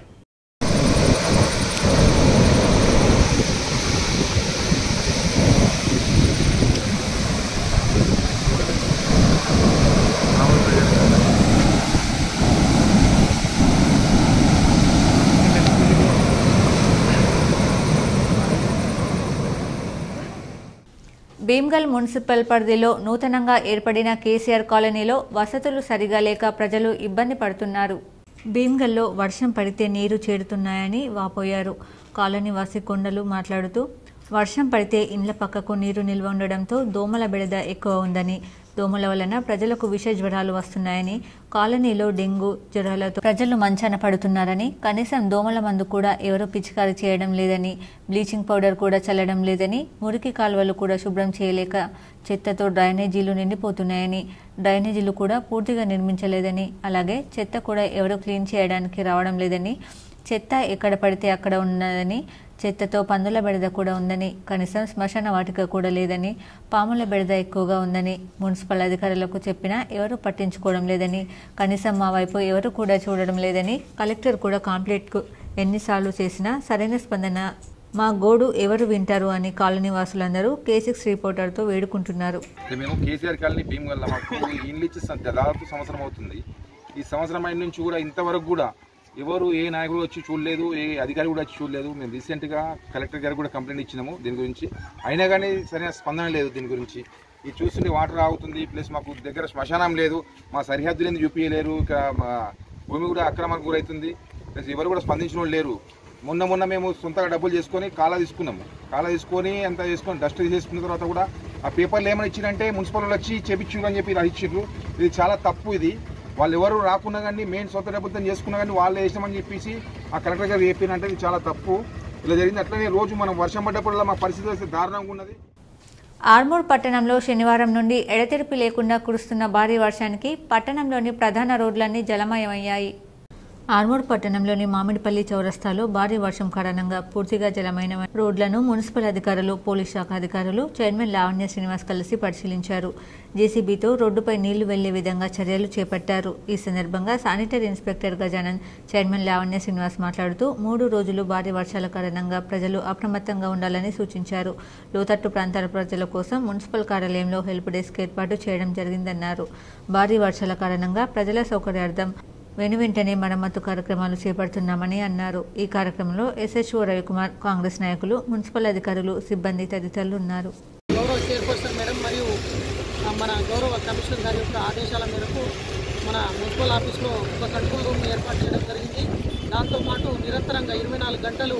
భీమ్గల్ మున్సిపల్ పరిధిలో నూతనంగా ఏర్పడిన కేసీఆర్ కాలనీలో వసతులు సరిగా లేక ప్రజలు ఇబ్బంది పడుతున్నారు. భీమ్గల్లో వర్షం పడితే నీరు చేరుతున్నాయని వాపోయారు. కాలనీ వాసి కొండలు మాట్లాడుతూ వర్షం పడితే ఇండ్ల పక్కకు నీరు నిల్వ ఉండడంతో దోమల బెడద ఎక్కువ ఉందని, దోమల వలన ప్రజలకు విష జ్వరాలు వస్తున్నాయని, కాలనీలో డెంగ్యూ జ్వరాలతో ప్రజలు మంచాన పడుతున్నారని, కనీసం దోమల మందు కూడా ఎవరూ పిచికారీ చేయడం లేదని, బ్లీచింగ్ పౌడర్ కూడా చల్లడం లేదని, మురికి కాలువలు కూడా శుభ్రం చేయలేక చెత్తతో డ్రైనేజీలు నిండిపోతున్నాయని, డ్రైనేజీలు కూడా పూర్తిగా నిర్మించలేదని, అలాగే చెత్త కూడా ఎవరూ క్లీన్ చేయడానికి రావడం లేదని, చెత్త ఎక్కడ పడితే అక్కడ ఉన్నదని, చెత్తతో పందుల బెడద కూడా ఉందని, కనీసం శ్మశాన వాటిక కూడా లేదని, పాముల బెడద ఎక్కువగా ఉందని మున్సిపల్ అధికారులకు చెప్పినా ఎవరూ పట్టించుకోవడం లేదని, కనీసం మా వైపు ఎవరు కూడా చూడడం లేదని, కలెక్టర్ కూడా కంప్లైంట్కు ఎన్నిసార్లు చేసినా సరైన స్పందన మా గోడు ఎవరు వింటారు అని కాలనీ వాసులందరూ K6 రిపోర్టర్తో వేడుకుంటున్నారు. మేము కేసీఆర్ కాలనీ భీమ్గల్ మాకు ఇండ్లు ఇచ్చి దాదాపు సంవత్సరం అవుతుంది. ఈ సంవత్సరం అయిన నుంచి కూడా ఇంతవరకు కూడా ఎవరు ఏ నాయకుడు వచ్చి చూడలేదు, ఏ అధికారి కూడా వచ్చి చూడలేదు. మేము రీసెంట్గా కలెక్టర్ గారు కూడా కంప్లైంట్ ఇచ్చినాము దీని గురించి, అయినా కానీ సరైన స్పందన లేదు దీని గురించి. ఇది చూస్తుంటే వాటర్ ఆగుతుంది, ప్లస్ మాకు దగ్గర శ్మశానం లేదు, మా సరిహద్దులు చూపించలేరు, ఇక మా భూమి కూడా అక్రమానికి గురవుతుంది, ప్లస్ ఎవరు కూడా స్పందించిన వాళ్ళు లేరు. మొన్న మేము సొంతగా డబ్బులు చేసుకొని కాలా తీసుకున్నాము, కాలా తీసుకొని అంతా చేసుకొని డస్ట్ తీసేసుకున్న తర్వాత కూడా ఆ పేపర్లు ఏమైనా ఇచ్చిందంటే మున్సిపల్ వాళ్ళు వచ్చి చేపించారు అని చెప్పి రాసిచ్చారు. ఇది చాలా తప్పు. ఇది వాళ్ళు ఎవరు రాకున్నా కానీ మెయిన్ సొంత డబ్బులతో చేసుకున్నా కానీ వాళ్ళు వేసామని చెప్పేసి ఆ కలెక్టర్ గారు చెప్పినంటే ఇది చాలా తప్పు. ఇలా జరిగింది. అట్లనే రోజు మనం వర్షం పడ్డప్పుడు మా పరిస్థితి వస్తే దారుణంగా ఉన్నది. ఆర్మూర్ పట్టణంలో శనివారం నుండి ఎడతెరిపి లేకుండా కురుస్తున్న భారీ వర్షానికి పట్టణంలోని ప్రధాన రోడ్లన్నీ జలమయమయ్యాయి. ఆర్మూర్ పట్టణంలోని మామిడిపల్లి చౌరస్తాలో భారీ వర్షం కారణంగా పూర్తిగా జలమైన రోడ్లను మున్సిపల్ అధికారులు, పోలీస్ శాఖ అధికారులు, చైర్మన్ లావణ్య శ్రీనివాస్ కలిసి పరిశీలించారు. జేసీబీతో రోడ్డుపై నీళ్లు వెళ్లే విధంగా చర్యలు చేపట్టారు. ఈ సందర్భంగా sanitary inspector Gajanan, chairman Lavanya Srinivas మాట్లాడుతూ 3 రోజులు భారీ వర్షాల కారణంగా ప్రజలు అప్రమత్తంగా ఉండాలని సూచించారు. లోతట్టు ప్రాంతాల ప్రజల కోసం మున్సిపల్ కార్యాలయంలో హెల్ప్ డెస్క్ ఏర్పాటు చేయడం జరిగిందన్నారు. భారీ వర్షాల కారణంగా ప్రజల సౌకర్యార్థం వెనువెంటనే మరమ్మతు కార్యక్రమాలు చేపడుతున్నామని అన్నారు. ఈ కార్యక్రమంలో SHO రవికుమార్, కాంగ్రెస్ నాయకులు, మున్సిపల్ అధికారులు, సిబ్బంది తదితరులు ఉన్నారు. గౌరవ చైర్పర్సన్ మేడం మరియు మన గౌరవ కమిషనర్ గారి యొక్క ఆదేశాల మేరకు మన మున్సిపల్ ఆఫీస్లో ఒక కంట్రోల్ రూమ్ ఏర్పాటు చేయడం జరిగింది. దాంతోపాటు నిరంతరంగా 24 గంటలు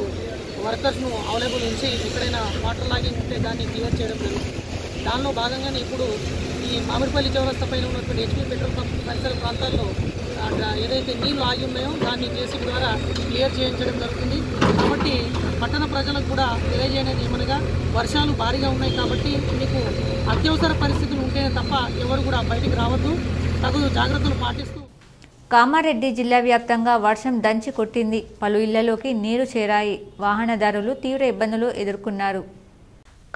వర్కర్స్ను అవైలబుల్ ఉంచి ఎక్కడైనా వాటర్ లాగింగ్ ఉంటే దాన్ని క్లియర్ చేయడం జరుగుతుంది. దానిలో భాగంగానే ఇప్పుడు ఈ మామిడిపల్లి చౌరస్తా పైన ఉన్నటువంటి HP పెట్రోల్ పంప్ పరిసర ప్రాంతాల్లో ఏదైతే నీళ్లు ఆగి ఉన్నాయో దాన్ని జేసీబీ ద్వారా క్లియర్ చేయించడం జరుగుతుంది. కాబట్టి పట్టణ ప్రజలకు కూడా తెలియజేయనేది ఏమనగా వర్షాలు భారీగా ఉన్నాయి కాబట్టి మీకు అత్యవసర పరిస్థితులు ఉంటేనే తప్ప ఎవరు కూడా బయటికి రావద్దు, తగు జాగ్రత్తలు పాటిస్తూ. కామారెడ్డి జిల్లా వ్యాప్తంగా వర్షం దంచి కొట్టింది. పలు ఇళ్లలోకి నీరు చేరాయి. వాహనదారులు తీవ్ర ఇబ్బందులు ఎదుర్కొన్నారు.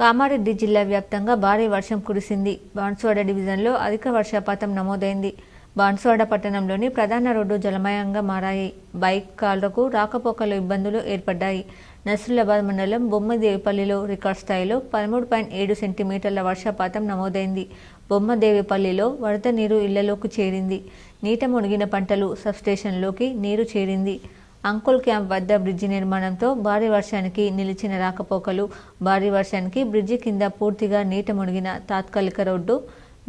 కామారెడ్డి జిల్లా వ్యాప్తంగా భారీ వర్షం కురిసింది. బాన్సువాడ డివిజన్లో అధిక వర్షపాతం నమోదైంది. బాన్సువాడ పట్టణంలోని ప్రధాన రోడ్డు జలమయంగా మారాయి. బైక్ కార్లకు రాకపోకలు ఇబ్బందులు ఏర్పడ్డాయి. నస్రులాబాద్ మండలం బొమ్మదేవిపల్లిలో రికార్డ్ స్థాయిలో 13.7 సెంటీమీటర్ల వర్షపాతం నమోదైంది. బొమ్మదేవిపల్లిలో వరద నీరు ఇళ్లలోకి చేరింది. నీట మునిగిన పంటలు, సబ్స్టేషన్లోకి నీరు చేరింది. అంకుల్ క్యాంప్ వద్ద బ్రిడ్జి నిర్మాణంతో భారీ వర్షానికి నిలిచిన రాకపోకలు, భారీ వర్షానికి బ్రిడ్జి కింద పూర్తిగా నీట మునిగిన తాత్కాలిక రోడ్డు,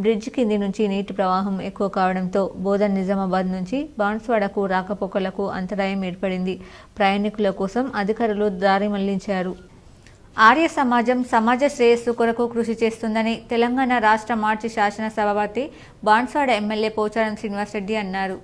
బ్రిడ్జ్ కింది నుంచి నీటి ప్రవాహం ఎక్కువ కావడంతో బోధన్ నిజామాబాద్ నుంచి బాన్స్వాడకు రాకపోకలకు అంతరాయం ఏర్పడింది. ప్రయాణికుల కోసం అధికారులు దారి మళ్లించారు. ఆర్య సమాజం సమాజ శ్రేయస్సు కొరకు కృషి చేస్తుందని తెలంగాణ రాష్ట్ర మార్చి శాసనసభాపతి బాన్స్వాడ ఎమ్మెల్యే పోచారం శ్రీనివాసరెడ్డి అన్నారు.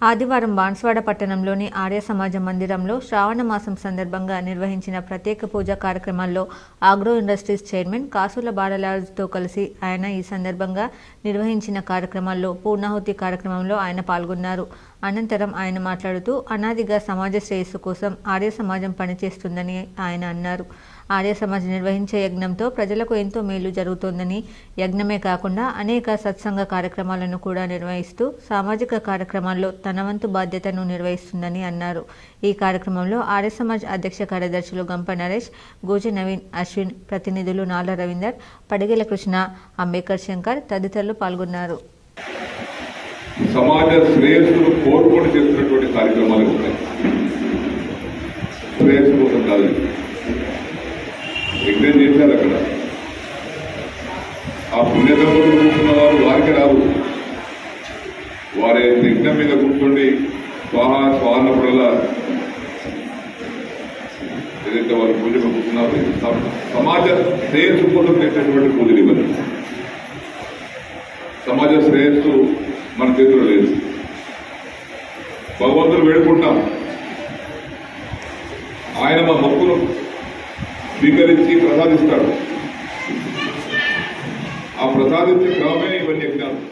ఆదివారం బాన్స్వాడ పట్టణంలోని ఆర్య సమాజ మందిరంలో శ్రావణ మాసం సందర్భంగా నిర్వహించిన ప్రత్యేక పూజా కార్యక్రమాల్లో ఆగ్రో ఇండస్ట్రీస్ చైర్మన్ కాసుల బాలరాజుతో కలిసి ఆయన ఈ సందర్భంగా నిర్వహించిన కార్యక్రమాల్లో పూర్ణాహుతి కార్యక్రమంలో ఆయన పాల్గొన్నారు. అనంతరం ఆయన మాట్లాడుతూ అనాదిగా సమాజ శ్రేయస్సు కోసం ఆర్య సమాజం పనిచేస్తుందని ఆయన అన్నారు. ఆర్య సమాజ్ నిర్వహించే యజ్ఞంతో ప్రజలకు ఎంతో మేలు జరుగుతోందని, యజ్ఞమే కాకుండా అనేక సత్సంగ కార్యక్రమాలను కూడా నిర్వహిస్తూ సామాజిక కార్యక్రమాల్లో తన వంతు బాధ్యతను నిర్వహిస్తుందని అన్నారు. ఈ కార్యక్రమంలో ఆర్య సమాజ్ అధ్యక్ష కార్యదర్శులు గంప నరేష్, గోజి నవీన్, అశ్విన్, ప్రతినిధులు నాల రవీందర్, పడిగెల కృష్ణ, అంబేద్కర్ శంకర్ తదితరులు పాల్గొన్నారు. సమాజ శ్రేయస్సును కోరుకొని చేస్తున్నటువంటి కార్యక్రమాలు ఉంటాయి. శ్రేయస్సు కోసం కాదు, యజ్ఞం చేశారు అక్కడ. ఆ పుణ్యదంపతులు కూర్చున్న వారు వారికి రాదు. వారి యజ్ఞం మీద కూర్చోండి స్వాహా స్వాన్నప్పుడల్లా ఏదైతే వారు పూజలు కూర్చున్నారు, సమాజ శ్రేయస్సు కోసం చేసేటువంటి పూజలు ఇవ్వరు. సమాజ శ్రేయస్సు మన చేతిలో లేదు. భగవంతుడు వేడుకుంటాం, ఆయన మా మొక్కును స్వీకరించి ప్రసాదిస్తాడు. ఆ ప్రసాదించే క్రమమే ఇవన్నీ యజ్ఞాలు.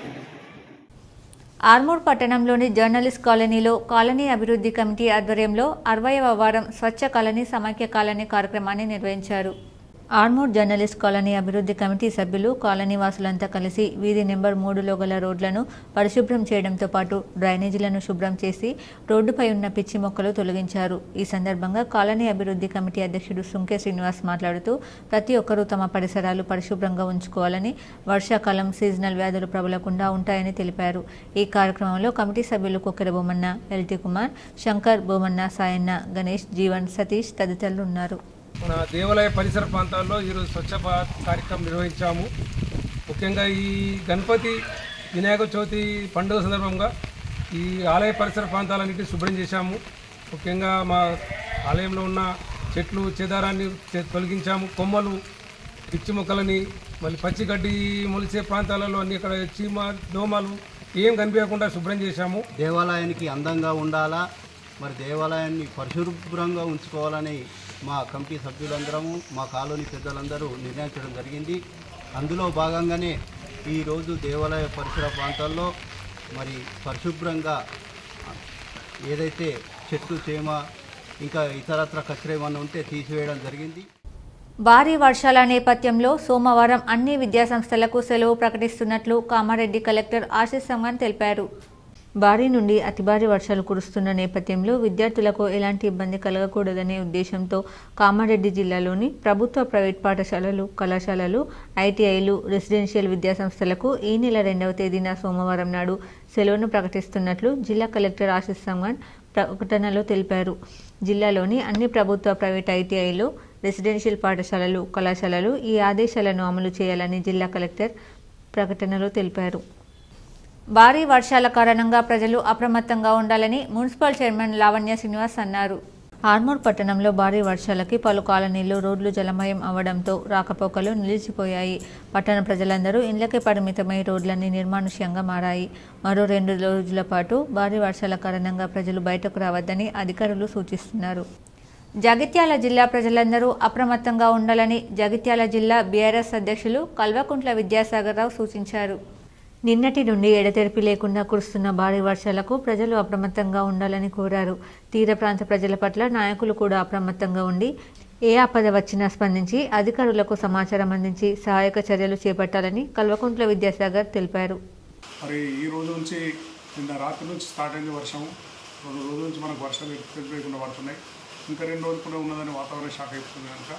ఆర్మూర్ పట్టణంలోని జర్నలిస్ట్ కాలనీలో కాలనీ అభివృద్ధి కమిటీ ఆధ్వర్యంలో 60వ వారం స్వచ్ఛ కాలనీ సమైక్య కాలనీ కార్యక్రమాన్ని నిర్వహించారు. ఆర్మూర్ జర్నలిస్ట్ కాలనీ అభివృద్ధి కమిటీ సభ్యులు కాలనీ వాసులంతా కలిసి వీధి నెంబర్ 3లో గల రోడ్లను పరిశుభ్రం చేయడంతో పాటు డ్రైనేజీలను శుభ్రం చేసి రోడ్డుపై ఉన్న పిచ్చి మొక్కలు తొలగించారు. ఈ సందర్భంగా కాలనీ అభివృద్ధి కమిటీ అధ్యక్షుడు సుంకే శ్రీనివాస్ మాట్లాడుతూ ప్రతి ఒక్కరూ తమ పరిసరాలు పరిశుభ్రంగా ఉంచుకోవాలని, వర్షాకాలం సీజనల్ వ్యాధులు ప్రబలకుండా ఉంటాయని తెలిపారు. ఈ కార్యక్రమంలో కమిటీ సభ్యులు కొక్కెర బొమ్మన్న, ఎల్టీ కుమార్, శంకర్, బొమ్మన్న, సాయన్న, గణేష్, జీవన్, సతీష్ తదితరులు ఉన్నారు. మన దేవాలయ పరిసర ప్రాంతాల్లో ఈరోజు స్వచ్ఛ భారత్ కార్యక్రమం నిర్వహించాము. ముఖ్యంగా ఈ గణపతి వినాయక చవితి పండుగ సందర్భంగా ఈ ఆలయ పరిసర ప్రాంతాలన్నింటినీ శుభ్రం చేశాము. ముఖ్యంగా మా ఆలయంలో ఉన్న చెట్లు చెదారాన్ని తొలగించాము. కొమ్మలు, పిచ్చి మొక్కలని, మళ్ళీ పచ్చిగడ్డి మొలిసే ప్రాంతాలలో అన్ని ఇక్కడ చీమ, దోమలు ఏం కనిపించకుండా శుభ్రం చేశాము. దేవాలయానికి అందంగా ఉండాలా, మరి దేవాలయాన్ని పరిశుభ్రంగా ఉంచుకోవాలని మా కమిటీ సభ్యులందరము, మా కాలనీ పెద్దలందరూ నిర్ణయించడం జరిగింది. అందులో భాగంగానే ఈరోజు దేవాలయ పరిసర ప్రాంతాల్లో మరి పరిశుభ్రంగా ఏదైతే చెట్టు, చేమ, ఇంకా ఇతరత్ర కచరా ఏమన్నా ఉంటే తీసివేయడం జరిగింది. భారీ వర్షాల నేపథ్యంలో సోమవారం అన్ని విద్యాసంస్థలకు సెలవు ప్రకటిస్తున్నట్లు కామారెడ్డి కలెక్టర్ ఆశీస్ సంగన్ తెలిపారు. భారీ నుండి అతి భారీ వర్షాలు కురుస్తున్న నేపథ్యంలో విద్యార్థులకు ఎలాంటి ఇబ్బంది కలగకూడదనే ఉద్దేశంతో కామారెడ్డి జిల్లాలోని ప్రభుత్వ, ప్రైవేట్ పాఠశాలలు, కళాశాలలు, ఐటీఐలు, రెసిడెన్షియల్ విద్యాసంస్థలకు ఈ నెల 2వ తేదీన సోమవారం నాడు సెలవును ప్రకటిస్తున్నట్లు జిల్లా కలెక్టర్ ఆశీస్ సంగన్ ప్రకటనలో తెలిపారు. జిల్లాలోని అన్ని ప్రభుత్వ, ప్రైవేట్ ఐటీఐలు, రెసిడెన్షియల్ పాఠశాలలు, కళాశాలలు ఈ ఆదేశాలను అమలు చేయాలని జిల్లా కలెక్టర్ ప్రకటనలో తెలిపారు. భారీ వర్షాల కారణంగా ప్రజలు అప్రమత్తంగా ఉండాలని మున్సిపల్ చైర్మన్ లావణ్య శ్రీనివాస్ అన్నారు. ఆర్మూర్ పట్టణంలో భారీ వర్షాలకి పలు కాలనీలు రోడ్లు జలమయం అవడంతో రాకపోకలు నిలిచిపోయాయి. పట్టణ ప్రజలందరూ ఇళ్లకే పరిమితమై రోడ్లన్నీ నిర్మానుష్యంగా మారాయి. మరో 2 రోజుల పాటు భారీ వర్షాల కారణంగా ప్రజలు బయటకు రావద్దని అధికారులు సూచిస్తున్నారు. జగిత్యాల జిల్లా ప్రజలందరూ అప్రమత్తంగా ఉండాలని జగిత్యాల జిల్లా బీఆర్ఎస్ అధ్యక్షులు కల్వకుంట్ల విద్యాసాగర్ రావు సూచించారు. నిన్నటి నుండి ఎడతెరిపి లేకుండా కురుస్తున్న భారీ వర్షాలకు ప్రజలు అప్రమత్తంగా ఉండాలని కోరారు. తీర ప్రాంత ప్రజల పట్ల నాయకులు కూడా అప్రమత్తంగా ఉండి ఏ ఆపద వచ్చినా స్పందించి అధికారులకు సమాచారం అందించి సహాయక చర్యలు చేపట్టాలని కల్వకుంట్ల విద్యాసాగర్ తెలిపారు. మరి ఈ రోజు నుంచి నిన్న రాత్రి నుంచి స్టార్ట్ అయింది వర్షం. 2 రోజుల నుంచి మనకు వర్షాలు ఎక్కువ పడుతున్నాయి. ఇంకా 2 రోజులు కూడా ఉన్నదని వాతావరణ శాఖ చెప్తుంది కనుక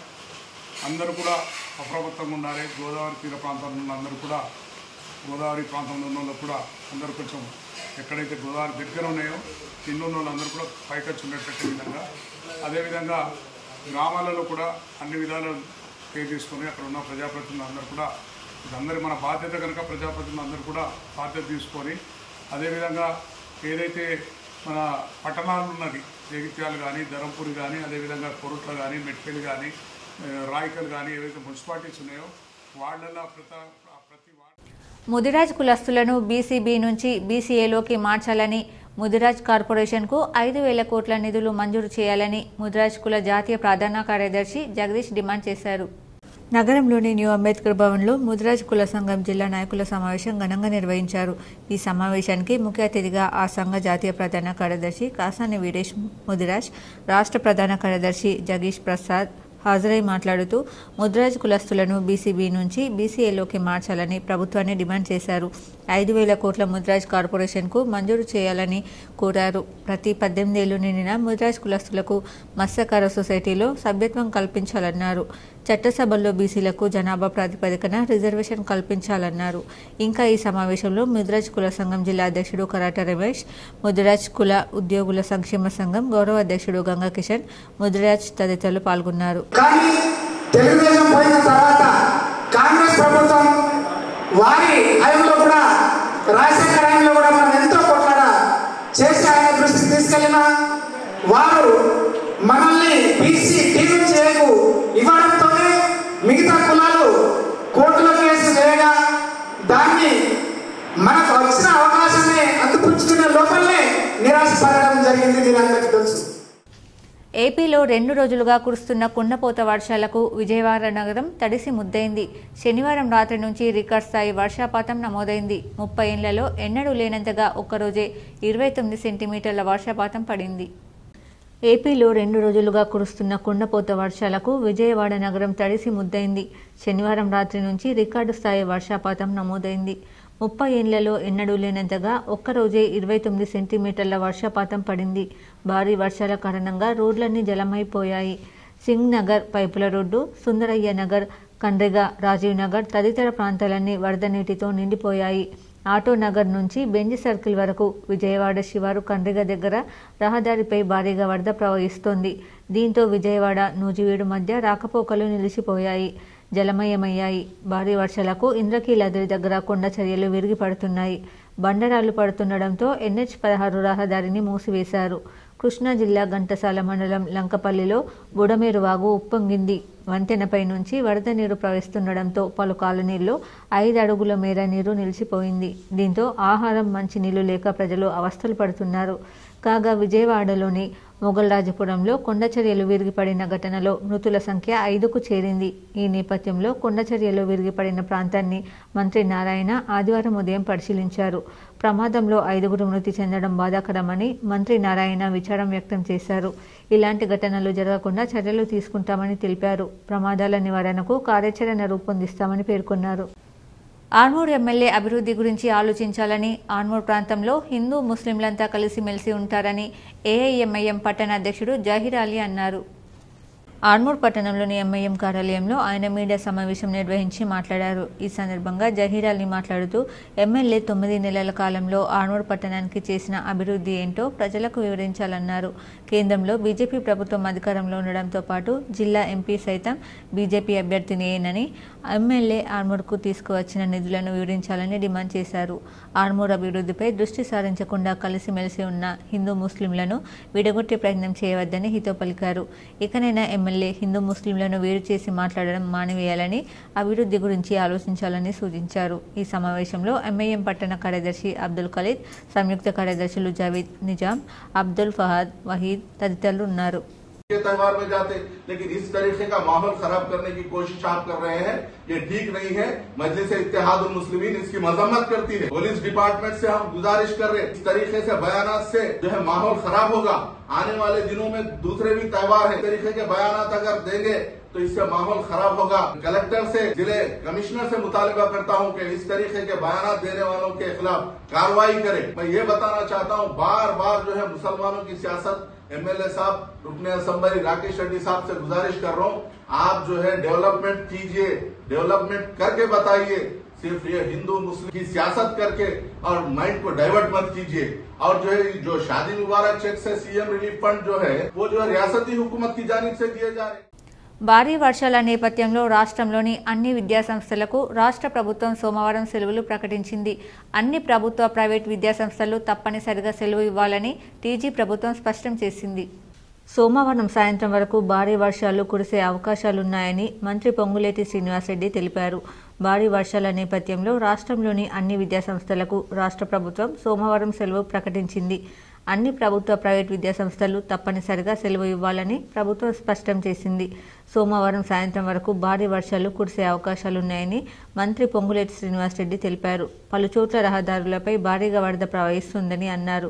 అందరూ కూడా అప్రమత్తంగా ఉండాలి. గోదావరి తీర ప్రాంతంలో ఉన్న అందరూ కూడా, గోదావరి ప్రాంతంలో ఉన్న వాళ్ళు కూడా అందరూ కొంచెం ఎక్కడైతే గోదావరి దగ్గర ఉన్నాయో కింద ఉన్న వాళ్ళందరూ కూడా పైకొచ్చి ఉండేటట్టు విధంగా, అదేవిధంగా గ్రామాలలో కూడా అన్ని విధాలు కేర్ తీసుకొని అక్కడ ఉన్న ప్రజాప్రతినిధులు అందరూ కూడా, ఇదందరూ మన బాధ్యత కనుక ప్రజాప్రతినిధులు అందరూ కూడా బాధ్యత తీసుకొని, అదేవిధంగా ఏదైతే మన పట్టణాలు ఉన్నది జగిత్యాలు కానీ, ధరంపూరి కానీ, అదేవిధంగా కొరుట్ల కానీ, మెట్పల్లి కానీ, రాయికల్ కానీ ఏవైతే మున్సిపాలిటీస్ ఉన్నాయో వాళ్ళల్లో ప్రతి ముదిరాజ్ కులస్తులను బీసీబీ నుంచి బీసీఏలోకి మార్చాలని ముదిరాజ్ కార్పొరేషన్కు 5,000 కోట్ల నిధులు మంజూరు చేయాలని ముదిరాజ్ కుల జాతీయ ప్రధాన కార్యదర్శి జగదీష్ డిమాండ్ చేశారు. నగరంలోని న్యూ అంబేద్కర్ భవన్లో ముదిరాజ్ కుల సంఘం జిల్లా నాయకుల సమావేశం ఘనంగా నిర్వహించారు. ఈ సమావేశానికి ముఖ్య అతిథిగా ఆ సంఘ జాతీయ ప్రధాన కార్యదర్శి కాసాని వీరేష్ ముదిరాజ్, రాష్ట్ర ప్రధాన కార్యదర్శి జగీష్ ప్రసాద్ హాజరై మాట్లాడుతూ ముదిరాజ్ కులస్తులను బీసీబీ నుంచి బీసీఏలోకి మార్చాలని ప్రభుత్వాన్ని డిమాండ్ చేశారు. 5,000 కోట్ల ముదిరాజ్ కార్పొరేషన్కు మంజూరు చేయాలని కోరారు. ప్రతి 18 ఏళ్లు నిండిన ముదిరాజ్ కులస్తులకు మత్స్యకార సొసైటీలో సభ్యత్వం కల్పించాలన్నారు. చట్టసభల్లో బీసీలకు జనాభా ప్రాతిపదికన రిజర్వేషన్ కల్పించాలన్నారు. ఇంకా ఈ సమావేశంలో ముదిరాజ్ కుల సంఘం జిల్లా అధ్యక్షుడు కరాట రమేష్, ముదిరాజ్ కుల ఉద్యోగుల సంక్షేమ సంఘం గౌరవ అధ్యక్షుడు గంగా కిషన్, ముదిరాజ్ తదితరులు పాల్గొన్నారు. కానీ తెలుగుదేశం పోయిన తర్వాత కాంగ్రెస్ ప్రభుత్వం వారి హయాంలో కూడా రాజశేఖర హయాంలో కూడా మనం ఎంతో కొట్లాడ చేసి ఆయన దృష్టికి తీసుకెళ్లిన వారు మనల్ని బీసీ టీకు ఇవ్వడంతోనే మిగతా కులాలు కోర్టులో కేసు వేయగా దాన్ని మనకు వచ్చిన అవకాశాన్ని అందిపుచ్చుకునే లోపలనే నిరాశపడడం జరిగింది. మీరందరికీ తెలుసు. ఏపీలో 2 రోజులుగా కురుస్తున్న కుండపోత వర్షాలకు విజయవాడ నగరం తడిసి ముద్దైంది. శనివారం రాత్రి నుంచి రికార్డ్ స్థాయి వర్షపాతం నమోదైంది. 30 ఏళ్లలో ఎన్నడూ లేనంతగా ఒక్కరోజే 29 సెంటీమీటర్ల వర్షపాతం పడింది. ఏపీలో 2 రోజులుగా కురుస్తున్న కుండపోత వర్షాలకు విజయవాడ నగరం తడిసి ముద్దైంది. శనివారం రాత్రి నుంచి రికార్డు స్థాయి వర్షపాతం నమోదైంది. 30 ఏళ్లలో ఎన్నడూ లేనంతగా ఒక్కరోజే 29 సెంటీమీటర్ల వర్షపాతం పడింది. భారీ వర్షాల కారణంగా రోడ్లన్నీ జలమైపోయాయి. సింగ్ నగర్, పైపుల రోడ్డు, సుందరయ్య నగర్, కండ్రిగ, రాజీవ్ నగర్ తదితర ప్రాంతాలన్నీ వరద నీటితో నిండిపోయాయి. ఆటో నగర్ నుంచి బెంజ్ సర్కిల్ వరకు విజయవాడ శివారు కండ్రిగ దగ్గర రహదారిపై భారీగా వరద ప్రవహిస్తోంది. దీంతో విజయవాడ నూజివీడు మధ్య రాకపోకలు నిలిచిపోయాయి, జలమయమయ్యాయి. భారీ వర్షాలకు ఇంద్రకీలాద్రి దగ్గర కొండ చర్యలు విరిగి పడుతున్నాయి. బండరాళ్లు పడుతుండడంతో NH-16 రహదారిని మూసివేశారు. కృష్ణా జిల్లా ఘంటసాల మండలం లంకపల్లిలో బుడమేరు వాగు ఉప్పొంగింది. వంతెనపై నుంచి వరద నీరు ప్రవహిస్తుండడంతో పలు కాలనీల్లో 5 అడుగుల మేర నీరు నిలిచిపోయింది. దీంతో ఆహారం, మంచినీళ్లు లేక ప్రజలు అవస్థలు పడుతున్నారు. కాగా విజయవాడలోని మొగల్రాజపురంలో కొండచర్యలు విరిగిపడిన ఘటనలో మృతుల సంఖ్య 5కు చేరింది. ఈ నేపథ్యంలో కొండచర్యలు విరిగిపడిన ప్రాంతాన్ని మంత్రి నారాయణ ఆదివారం ఉదయం పరిశీలించారు. ప్రమాదంలో 5గురు మృతి చెందడం బాధాకరమని మంత్రి నారాయణ విచారం వ్యక్తం చేశారు. ఇలాంటి ఘటనలు జరగకుండా చర్యలు తీసుకుంటామని తెలిపారు. ప్రమాదాల నివారణకు కార్యాచరణ రూపొందిస్తామని పేర్కొన్నారు. ఆర్మూర్ ఎమ్మెల్యే అభివృద్ధి గురించి ఆలోచించాలని, ఆర్మూర్ ప్రాంతంలో హిందూ ముస్లింలంతా కలిసిమెలిసి ఉంటారని ఏఐఎంఐఎం పట్టణ అధ్యక్షుడు జహీర్ అలీ అన్నారు. ఆర్మూర్ పట్టణంలోని ఎంఐఎం కార్యాలయంలో ఆయన మీడియా సమావేశం నిర్వహించి మాట్లాడారు. ఈ సందర్భంగా జహీర్ అలీ మాట్లాడుతూ ఎమ్మెల్యే 9 నెలల కాలంలో ఆర్మూర్ పట్టణానికి చేసిన అభివృద్ధి ఏంటో ప్రజలకు వివరించాలన్నారు. కేంద్రంలో బీజేపీ ప్రభుత్వం అధికారంలో ఉండడంతో పాటు జిల్లా ఎంపీ సైతం బీజేపీ అభ్యర్థినేనని ఎమ్మెల్యే ఆర్మూర్కు తీసుకువచ్చిన నిధులను వివరించాలని డిమాండ్ చేశారు. ఆర్మూర్ అభివృద్ధిపై దృష్టి సారించకుండా కలిసిమెలిసి ఉన్న హిందూ ముస్లింలను విడగొట్టే ప్రయత్నం చేయవద్దని హితవు పలికారు. ఇకనైనా ఎమ్మెల్యే హిందూ ముస్లింలను వేరు చేసి మాట్లాడడం మానివేయాలని, అభివృద్ధి గురించి ఆలోచించాలని సూచించారు. ఈ సమావేశంలో ఎంఐఎం పట్టణ కార్యదర్శి అబ్దుల్ ఖలీద్, సంయుక్త కార్యదర్శులు జావేద్, నిజాం, అబ్దుల్ ఫహాద్, వహీద్ తదితరులు ఉన్నారు. त्योहार में जाते, लेकिन इस तरीके का माहौल खराब करने की कोशिश आप कर रहे हैं, ये ठीक नहीं है। मजलिस इत्तेहादुल मुस्लिमीन इसकी मजम्मत करती है। पुलिस डिपार्टमेंट से हम गुजारिश कर रहे हैं, इस तरीके से बयानात से जो है माहौल खराब होगा। आने वाले दिनों में दूसरे भी त्योहार है, इस तरीके के बयानात अगर देंगे तो इससे माहौल खराब होगा। कलेक्टर से, जिले कमिश्नर से मुतालिबा करता हूं कि इस तरीके के बयानात देने वालों के खिलाफ कार्रवाई करे। मैं ये बताना चाहता हूं, बार बार जो है मुसलमानों की सियासत, एमएलए साहब, रुकने असम्बली राकेश रेड्डी साहब से गुजारिश कर रहा हूं, आप जो है डेवलपमेंट कीजिए, डेवलपमेंट करके बताइए। सिर्फ ये हिंदू मुस्लिम की सियासत करके और माइंड को डाइवर्ट मत कीजिए। और जो है जो शादी मुबारक चेक से सीएम रिलीफ फंड जो है वो जो है रियासती हुकूमत की जानिब से दिए जा रहे हैं। భారీ వర్షాల నేపథ్యంలో రాష్ట్రంలోని అన్ని విద్యాసంస్థలకు రాష్ట్ర ప్రభుత్వం సోమవారం సెలవులు ప్రకటించింది. అన్ని ప్రభుత్వ, ప్రైవేట్ విద్యాసంస్థలు తప్పనిసరిగా సెలవు ఇవ్వాలని టీజీ ప్రభుత్వం స్పష్టం చేసింది. సోమవారం సాయంత్రం వరకు భారీ వర్షాలు కురిసే అవకాశాలున్నాయని మంత్రి పొంగులేటి శ్రీనివాసరెడ్డి తెలిపారు. భారీ వర్షాల నేపథ్యంలో రాష్ట్రంలోని అన్ని విద్యాసంస్థలకు రాష్ట్ర ప్రభుత్వం సోమవారం సెలవు ప్రకటించింది. అన్ని ప్రభుత్వ, ప్రైవేట్ విద్యాసంస్థలు తప్పనిసరిగా సెలవు ఇవ్వాలని ప్రభుత్వం స్పష్టం చేసింది. సోమవారం సాయంత్రం వరకు భారీ వర్షాలు కురిసే అవకాశాలున్నాయని మంత్రి పొంగులేటి శ్రీనివాసరెడ్డి తెలిపారు. పలుచోట్ల రహదారులపై భారీగా వరద ప్రవహిస్తుందని అన్నారు.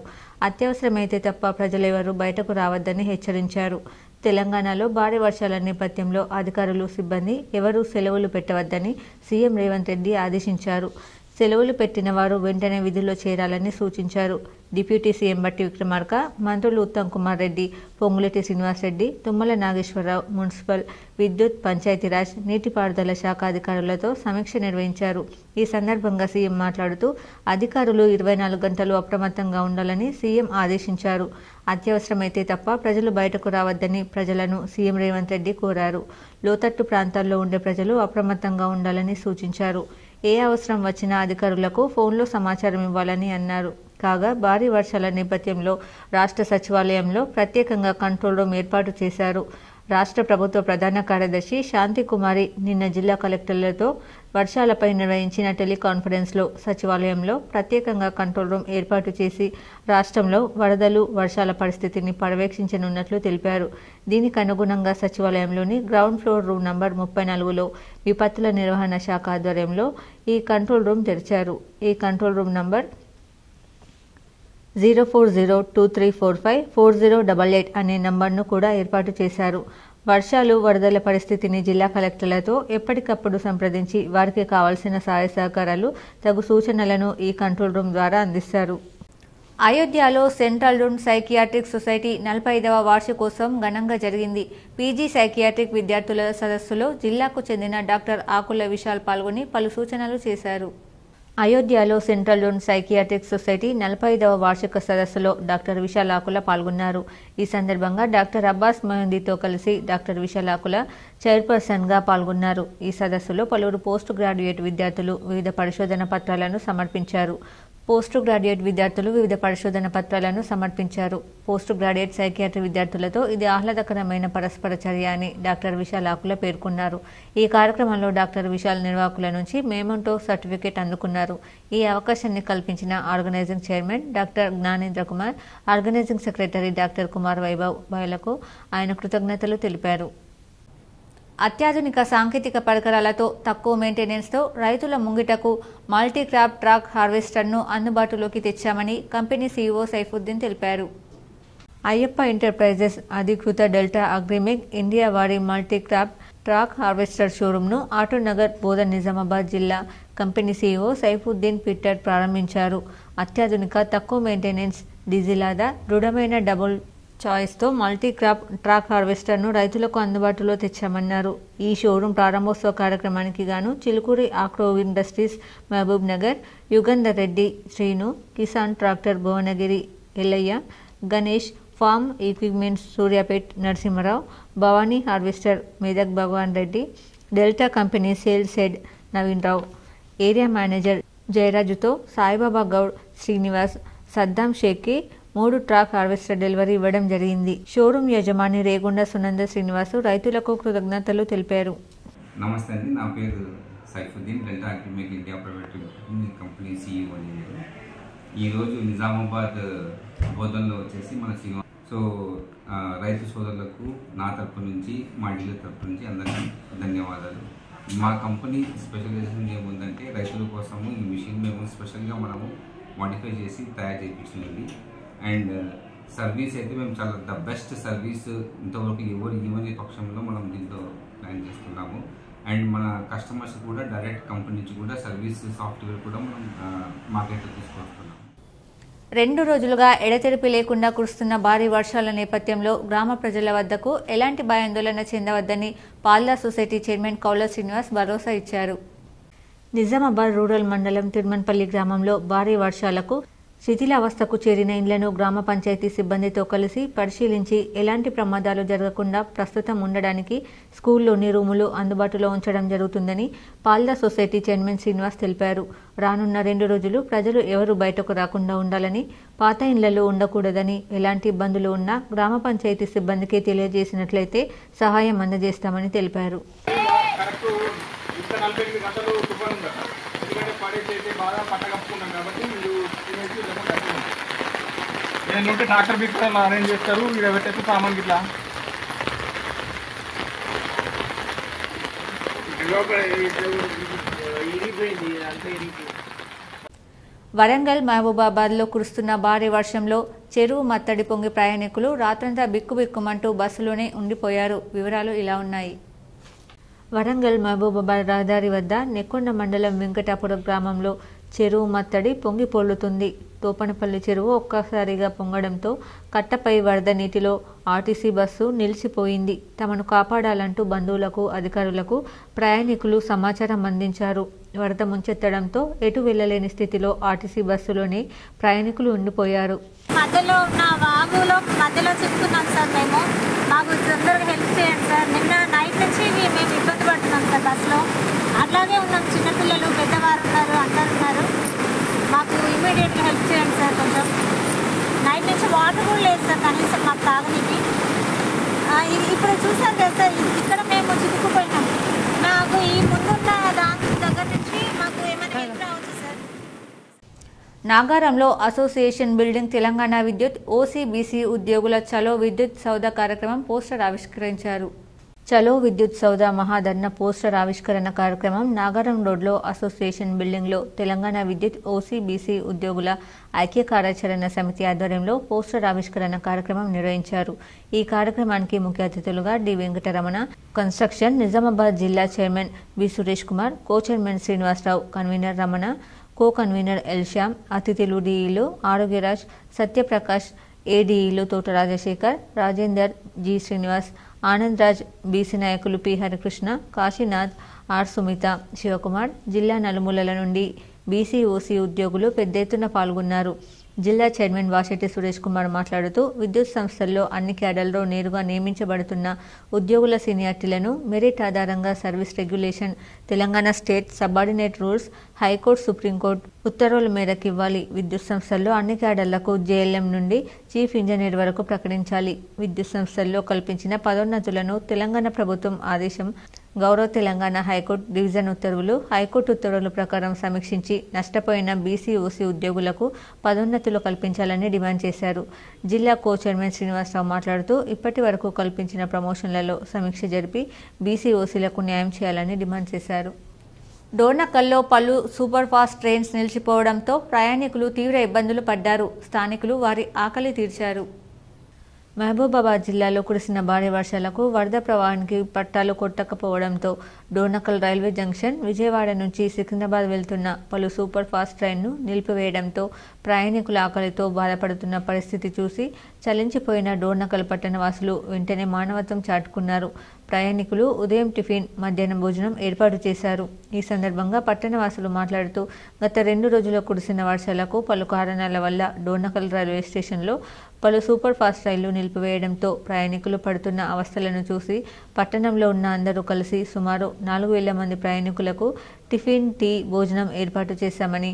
అత్యవసరమైతే తప్ప ప్రజలెవరూ బయటకు రావద్దని హెచ్చరించారు. తెలంగాణలో భారీ వర్షాల నేపథ్యంలో అధికారులు, సిబ్బంది ఎవరూ సెలవులు పెట్టవద్దని సీఎం రేవంత్ రెడ్డి ఆదేశించారు. సెలవులు పెట్టిన వారు వెంటనే విధుల్లో చేరాలని సూచించారు. డిప్యూటీ సీఎం బట్టి విక్రమార్క, మంత్రులు ఉత్తమ్ కుమార్ రెడ్డి, పొంగులేటి శ్రీనివాసరెడ్డి, తుమ్మల నాగేశ్వరరావు మున్సిపల్, విద్యుత్, పంచాయతీరాజ్, నీటిపారుదల శాఖ అధికారులతో సమీక్ష నిర్వహించారు. ఈ సందర్భంగా సీఎం మాట్లాడుతూ అధికారులు 24 గంటలు అప్రమత్తంగా ఉండాలని సీఎం ఆదేశించారు. అత్యవసరమైతే తప్ప ప్రజలు బయటకు రావద్దని ప్రజలను సీఎం రేవంత్ రెడ్డి కోరారు. లోతట్టు ప్రాంతాల్లో ఉండే ప్రజలు అప్రమత్తంగా ఉండాలని సూచించారు. ఏ అవసరం వచ్చినా అధికారులకు ఫోన్లో సమాచారం ఇవ్వాలని అన్నారు. కాగా భారీ వర్షాల నేపథ్యంలో రాష్ట్ర సచివాలయంలో ప్రత్యేకంగా కంట్రోల్ రూమ్ ఏర్పాటు చేశారు. రాష్ట్ర ప్రభుత్వ ప్రధాన కార్యదర్శి శాంతికుమారి నిన్న జిల్లా కలెక్టర్లతో వర్షాలపై నిర్వహించిన టెలికాన్ఫరెన్స్లో సచివాలయంలో ప్రత్యేకంగా కంట్రోల్ రూమ్ ఏర్పాటు చేసి రాష్ట్రంలో వరదలు, వర్షాల పరిస్థితిని పర్యవేక్షించనున్నట్లు తెలిపారు. దీనికి అనుగుణంగా సచివాలయంలోని గ్రౌండ్ ఫ్లోర్ రూమ్ నంబర్ 34లో విపత్తుల నిర్వహణ శాఖ ఆధ్వర్యంలో ఈ కంట్రోల్ రూమ్ తెరిచారు. ఈ కంట్రోల్ రూమ్ నంబర్ 04023454088 అనే నంబర్ను కూడా ఏర్పాటు చేశారు. వర్షాలు, వరదల పరిస్థితిని జిల్లా కలెక్టర్లతో ఎప్పటికప్పుడు సంప్రదించి వారికి కావాల్సిన సహాయ సహకారాలు, తగు సూచనలను ఈ కంట్రోల్ రూమ్ ద్వారా అందిస్తారు. అయోధ్యలో సెంట్రల్ రూమ్ సైకియాట్రిక్ సొసైటీ 45వ వార్షికోత్సవం ఘనంగా జరిగింది. పీజీ సైకియాట్రిక్ విద్యార్థుల సదస్సులో జిల్లాకు చెందిన డాక్టర్ ఆకుల విశాల్ పాల్గొని పలు సూచనలు చేశారు. అయోధ్యలో సెంట్రల్ రూమ్ సైకియాట్రిక్ సొసైటీ 45వ వార్షిక సదస్సులో డాక్టర్ విశాల్ ఆకుల పాల్గొన్నారు. ఈ సందర్భంగా డాక్టర్ అబ్బాస్ మొహిందీతో కలిసి డాక్టర్ విశాల్ ఆకుల చైర్పర్సన్గా పాల్గొన్నారు. ఈ సదస్సులో పలువురు పోస్ట్ గ్రాడ్యుయేట్ విద్యార్థులు వివిధ పరిశోధన పత్రాలను సమర్పించారు. పోస్ట్ గ్రాడ్యుయేట్ సైకియాట్రీ విద్యార్థులతో ఇది ఆహ్లాదకరమైన పరస్పర చర్య అని డాక్టర్ విశాల్ ఆకుల పేర్కొన్నారు. ఈ కార్యక్రమంలో డాక్టర్ విశాల్ నిర్వాహకుల నుంచి మేమంటో సర్టిఫికేట్ అందుకున్నారు. ఈ అవకాశాన్ని కల్పించిన organizing chairman doctor Gnanendra Kumar, organizing secretary doctor Kumar Vaibhav బాయ్లకు ఆయన కృతజ్ఞతలు తెలిపారు. అత్యాధునిక సాంకేతిక పరికరాలతో తక్కువ మెయింటెనెన్స్తో రైతుల ముంగిటకు మల్టీక్రాప్ ట్రాక్ హార్వెస్టర్ను అందుబాటులోకి తెచ్చామని కంపెనీ సీఈఓ సైఫుద్దీన్ తెలిపారు. Ayyappa enterprises అధికృత delta Agrimec India వారి మల్టీక్రాప్ ట్రాక్ హార్వెస్టర్ షోరూంను ఆటోనగర్, బోధన్, నిజామాబాద్ జిల్లా కంపెనీ సీఈఓ సైఫుద్దీన్ పీటర్ ప్రారంభించారు. అత్యాధునిక, తక్కువ మెయింటెనెన్స్, డీజిల్ ఆదా, దృఢమైన డబుల్ చాయిస్తో మల్టీక్రాప్ ట్రాక్ హార్వెస్టర్ను రైతులకు అందుబాటులో తెచ్చామన్నారు. ఈ షోరూం ప్రారంభోత్సవ కార్యక్రమానికి గాను Chilukuri agro industries Mahabub Nagar, Yugandhar Reddy, Srinu, Kisan tractor Bhuvanagiri Ellaiah, Ganesh farm equipments Suryapet Narasimharao, Bhavani harvester Medak Bhagavan Reddy, Delta company sales head Naveen Rao, area manager జయరాజుతో సాయిబాబా గౌడ్, శ్రీనివాస్, సద్దాం షేక్కి 3 ట్రాక్ హార్వెస్టర్ డెలివరీ ఇవ్వడం జరిగింది. షోరూం యజమాని రేగుండ సునంద శ్రీనివాసు రైతులకు కృతజ్ఞతలు తెలిపారు. నమస్తే అండి, నా పేరు Saifuddin, Delta Agrimec India private company CEO. ఈరోజు నిజామాబాద్ బోధన్లో వచ్చేసి మన సీఈఓ. సో రైతు సోదరులకు నా తరపు నుంచి, మా డీలర్ తరపు నుంచి అందరికీ ధన్యవాదాలు. మా కంపెనీ స్పెషలైజేషన్ ఏముందంటే రైతుల కోసము ఈ మిషన్ మేము స్పెషల్గా మనము మాడిఫై చేసి తయారు చేయించినది. అండ్ సర్వీస్ అయితే మేము చాలా ద బెస్ట్ సర్వీస్ ఇంతవరకు ఎవరు ఇవ్వని పక్షంలో మనం దీంతో ప్లాన్ చేస్తున్నాము. అండ్ మన కస్టమర్స్ కూడా డైరెక్ట్ కంపెనీ నుంచి కూడా సర్వీస్ సాఫ్ట్వేర్ కూడా మనం మార్కెట్లో తీసుకొస్తున్నాము. 2 రోజులుగా ఎడతెరిపి లేకుండా కురుస్తున్న భారీ వర్షాల నేపథ్యంలో గ్రామ ప్రజల వద్దకు ఎలాంటి భయాందోళన చెందవద్దని పాల్దా సొసైటీ చైర్మన్ కౌల శ్రీనివాస్ భరోసా ఇచ్చారు. నిజామాబాద్ రూరల్ మండలం తిరుమన్పల్లి గ్రామంలో భారీ వర్షాలకు శిథిలావస్థకు చేరిన ఇండ్లను గ్రామ పంచాయతీ సిబ్బందితో కలిసి పరిశీలించి ఎలాంటి ప్రమాదాలు జరగకుండా ప్రస్తుతం ఉండడానికి స్కూల్లోని రూములు అందుబాటులో ఉంచడం జరుగుతుందని పాల్దా సొసైటీ చైర్మన్ శ్రీనివాస్ తెలిపారు. రానున్న 2 రోజులు ప్రజలు ఎవరూ బయటకు రాకుండా ఉండాలని, పాత ఇండ్లలో ఉండకూడదని, ఎలాంటి ఇబ్బందులు ఉన్నా గ్రామ పంచాయతీ సిబ్బందికి తెలియజేసినట్లయితే సహాయం అందజేస్తామని తెలిపారు. ట్రాక్టర్ బిక్ అరేంజ్ చేస్తారు. ఇక్కడ పెట్టేసి సామాన్ ఇట్లా వరంగల్ మహబూబాబాద్లో కురుస్తున్న భారీ వర్షంలో చెరువు మత్తడి పొంగి ప్రయాణికులు రాత్రంతా బిక్కుబిక్కుమంటూ బస్సులోనే ఉండిపోయారు. వివరాలు ఇలా ఉన్నాయి. వరంగల్ మహబూబాబాద్ రహదారి వద్ద నెక్కొండ మండలం వెంకటాపురం గ్రామంలో చెరువు మత్తడి పొంగి పొర్లుతుంది. తోపనపల్లి చెరువు ఒక్కసారిగా పొంగడంతో కట్టపై వరద నీటిలో ఆర్టీసీ బస్సు నిలిచిపోయింది. తమను కాపాడాలంటూ బంధువులకు, అధికారులకు ప్రయాణికులు సమాచారం అందించారు. వరద ముంచెత్తడంతో ఎటు వెళ్లలేని స్థితిలో ఆర్టీసీ బస్సులోనే ప్రయాణికులు ఉండిపోయారు. మధ్యలో ఉన్న వాగులో మధ్యలో చిక్కున్నాం సార్. మేము మాకు తొందరగా హెల్ప్ చేయండి సార్. నిన్న నైట్ నుంచి మేము ఇబ్బంది పడుతున్నాం సార్ బస్సులో. అట్లాగే ఉన్నాం, చిన్నపిల్లలు, పెద్దవారు ఉన్నారు, అందరు ఉన్నారు. మాకు ఇమీడియట్గా హెల్ప్ చేయండి సార్. కొంచెం నైట్ నుంచి వాటర్ కూడా లేదు సార్ కనీసం మాకు తాగనికి. ఇప్పుడు చూసారు కదా సార్, ఇక్కడ మేము చిక్కుకుపోయినాం. మాకు ఈ ముందున్న దాని దగ్గర నుంచి మాకు ఏమైనా హెల్ప్ రావచ్చు సార్. నాగారంలో అసోసియేషన్ బిల్డింగ్ తెలంగాణ విద్యుత్ ఓసీబీసీ ఉద్యోగుల చలో విద్యుత్ సౌద కార్యక్రమం పోస్టర్ ఆవిష్కరించారు. చలో విద్యుత్ సౌద మహాధర్ణ పోస్టర్ ఆవిష్కరణ కార్యక్రమం నాగారం రోడ్లో అసోసియేషన్ బిల్డింగ్లో తెలంగాణ విద్యుత్ ఓసీబీసీ ఉద్యోగుల ఐక్య కార్యాచరణ సమితి ఆధ్వర్యంలో పోస్టర్ ఆవిష్కరణ కార్యక్రమం నిర్వహించారు. ఈ కార్యక్రమానికి ముఖ్య అతిథులుగా డి వెంకటరమణ, కన్స్ట్రక్షన్ నిజామాబాద్ జిల్లా చైర్మన్ బి సురేష్ కుమార్, కో chairman Srinivasarao, convener Ramana, co convener ఎల్శ్యామ్, అతిథులు డిఈలు ఆరోగ్యరాజ్, సత్యప్రకాష్, ఏడీఈలు తోట రాజశేఖర్, రాజేందర్, జి శ్రీనివాస్, ఆనంద్ రాజ్, బీసీ నాయకులు పి హరికృష్ణ, కాశీనాథ్, ఆర్ సుమిత, శివకుమార్, జిల్లా నలుమూలల నుండి బీసీ ఓసీ ఉద్యోగులు పెద్ద ఎత్తున పాల్గొన్నారు. జిల్లా చైర్మన్ వాషెట్టి సురేష్ కుమార్ మాట్లాడుతూ విద్యుత్ సంస్థల్లో అన్ని క్యాడర్లో నేరుగా నియమించబడుతున్న ఉద్యోగుల సీనియారిటీలను మెరిట్ ఆధారంగా service regulation, Telangana state subordinate rules, high court, supreme court ఉత్తర్వుల మేరకు ఇవ్వాలి. విద్యుత్ సంస్థల్లో అన్ని క్యాడర్లకు జేఎల్ఎం నుండి చీఫ్ ఇంజనీర్ వరకు ప్రకటించాలి. విద్యుత్ సంస్థల్లో కల్పించిన పదోన్నతులను తెలంగాణ ప్రభుత్వం ఆదేశం, గౌరవ తెలంగాణ హైకోర్టు డివిజన్ ఉత్తర్వులు, హైకోర్టు ఉత్తర్వుల ప్రకారం సమీక్షించి నష్టపోయిన బీసీ ఓసీ ఉద్యోగులకు పదోన్నతులు కల్పించాలని డిమాండ్ చేశారు. జిల్లా కో చైర్మన్ శ్రీనివాసరావు మాట్లాడుతూ ఇప్పటి వరకు కల్పించిన ప్రమోషన్లలో సమీక్ష జరిపి బీసీ ఓసీలకు న్యాయం చేయాలని డిమాండ్ చేశారు. డోర్నకల్లో పలు సూపర్ ఫాస్ట్ ట్రైన్స్ నిలిచిపోవడంతో ప్రయాణికులు తీవ్ర ఇబ్బందులు పడ్డారు. స్థానికులు వారి ఆకలి తీర్చారు. మహబూబాబాద్ జిల్లాలో కురిసిన భారీ వర్షాలకు వరద ప్రవాహానికి పట్టాలు కొట్టకపోవడంతో డోర్నకల్ రైల్వే జంక్షన్, విజయవాడ నుంచి సికింద్రాబాద్ వెళ్తున్న పలు సూపర్ ఫాస్ట్ ట్రైన్ను నిలిపివేయడంతో ప్రయాణికుల ఆకలితో బాధపడుతున్న పరిస్థితి చూసి చలించిపోయిన డోర్నకల్ పట్టణవాసులు వెంటనే మానవత్వం చాటుకున్నారు. ప్రయాణికులు ఉదయం టిఫిన్, మధ్యాహ్నం భోజనం ఏర్పాటు చేశారు. ఈ సందర్భంగా పట్టణవాసులు మాట్లాడుతూ గత 2 రోజుల్లో కురిసిన వర్షాలకు పలు కారణాల వల్ల డోర్నకల్ రైల్వే స్టేషన్లో పలు సూపర్ ఫాస్ట్ రైళ్లు నిలిపివేయడంతో ప్రయాణికులు పడుతున్న అవస్థలను చూసి పట్టణంలో ఉన్న అందరూ కలిసి సుమారు 4,000 మంది ప్రయాణికులకు టిఫిన్, టీ, భోజనం ఏర్పాటు చేశామని,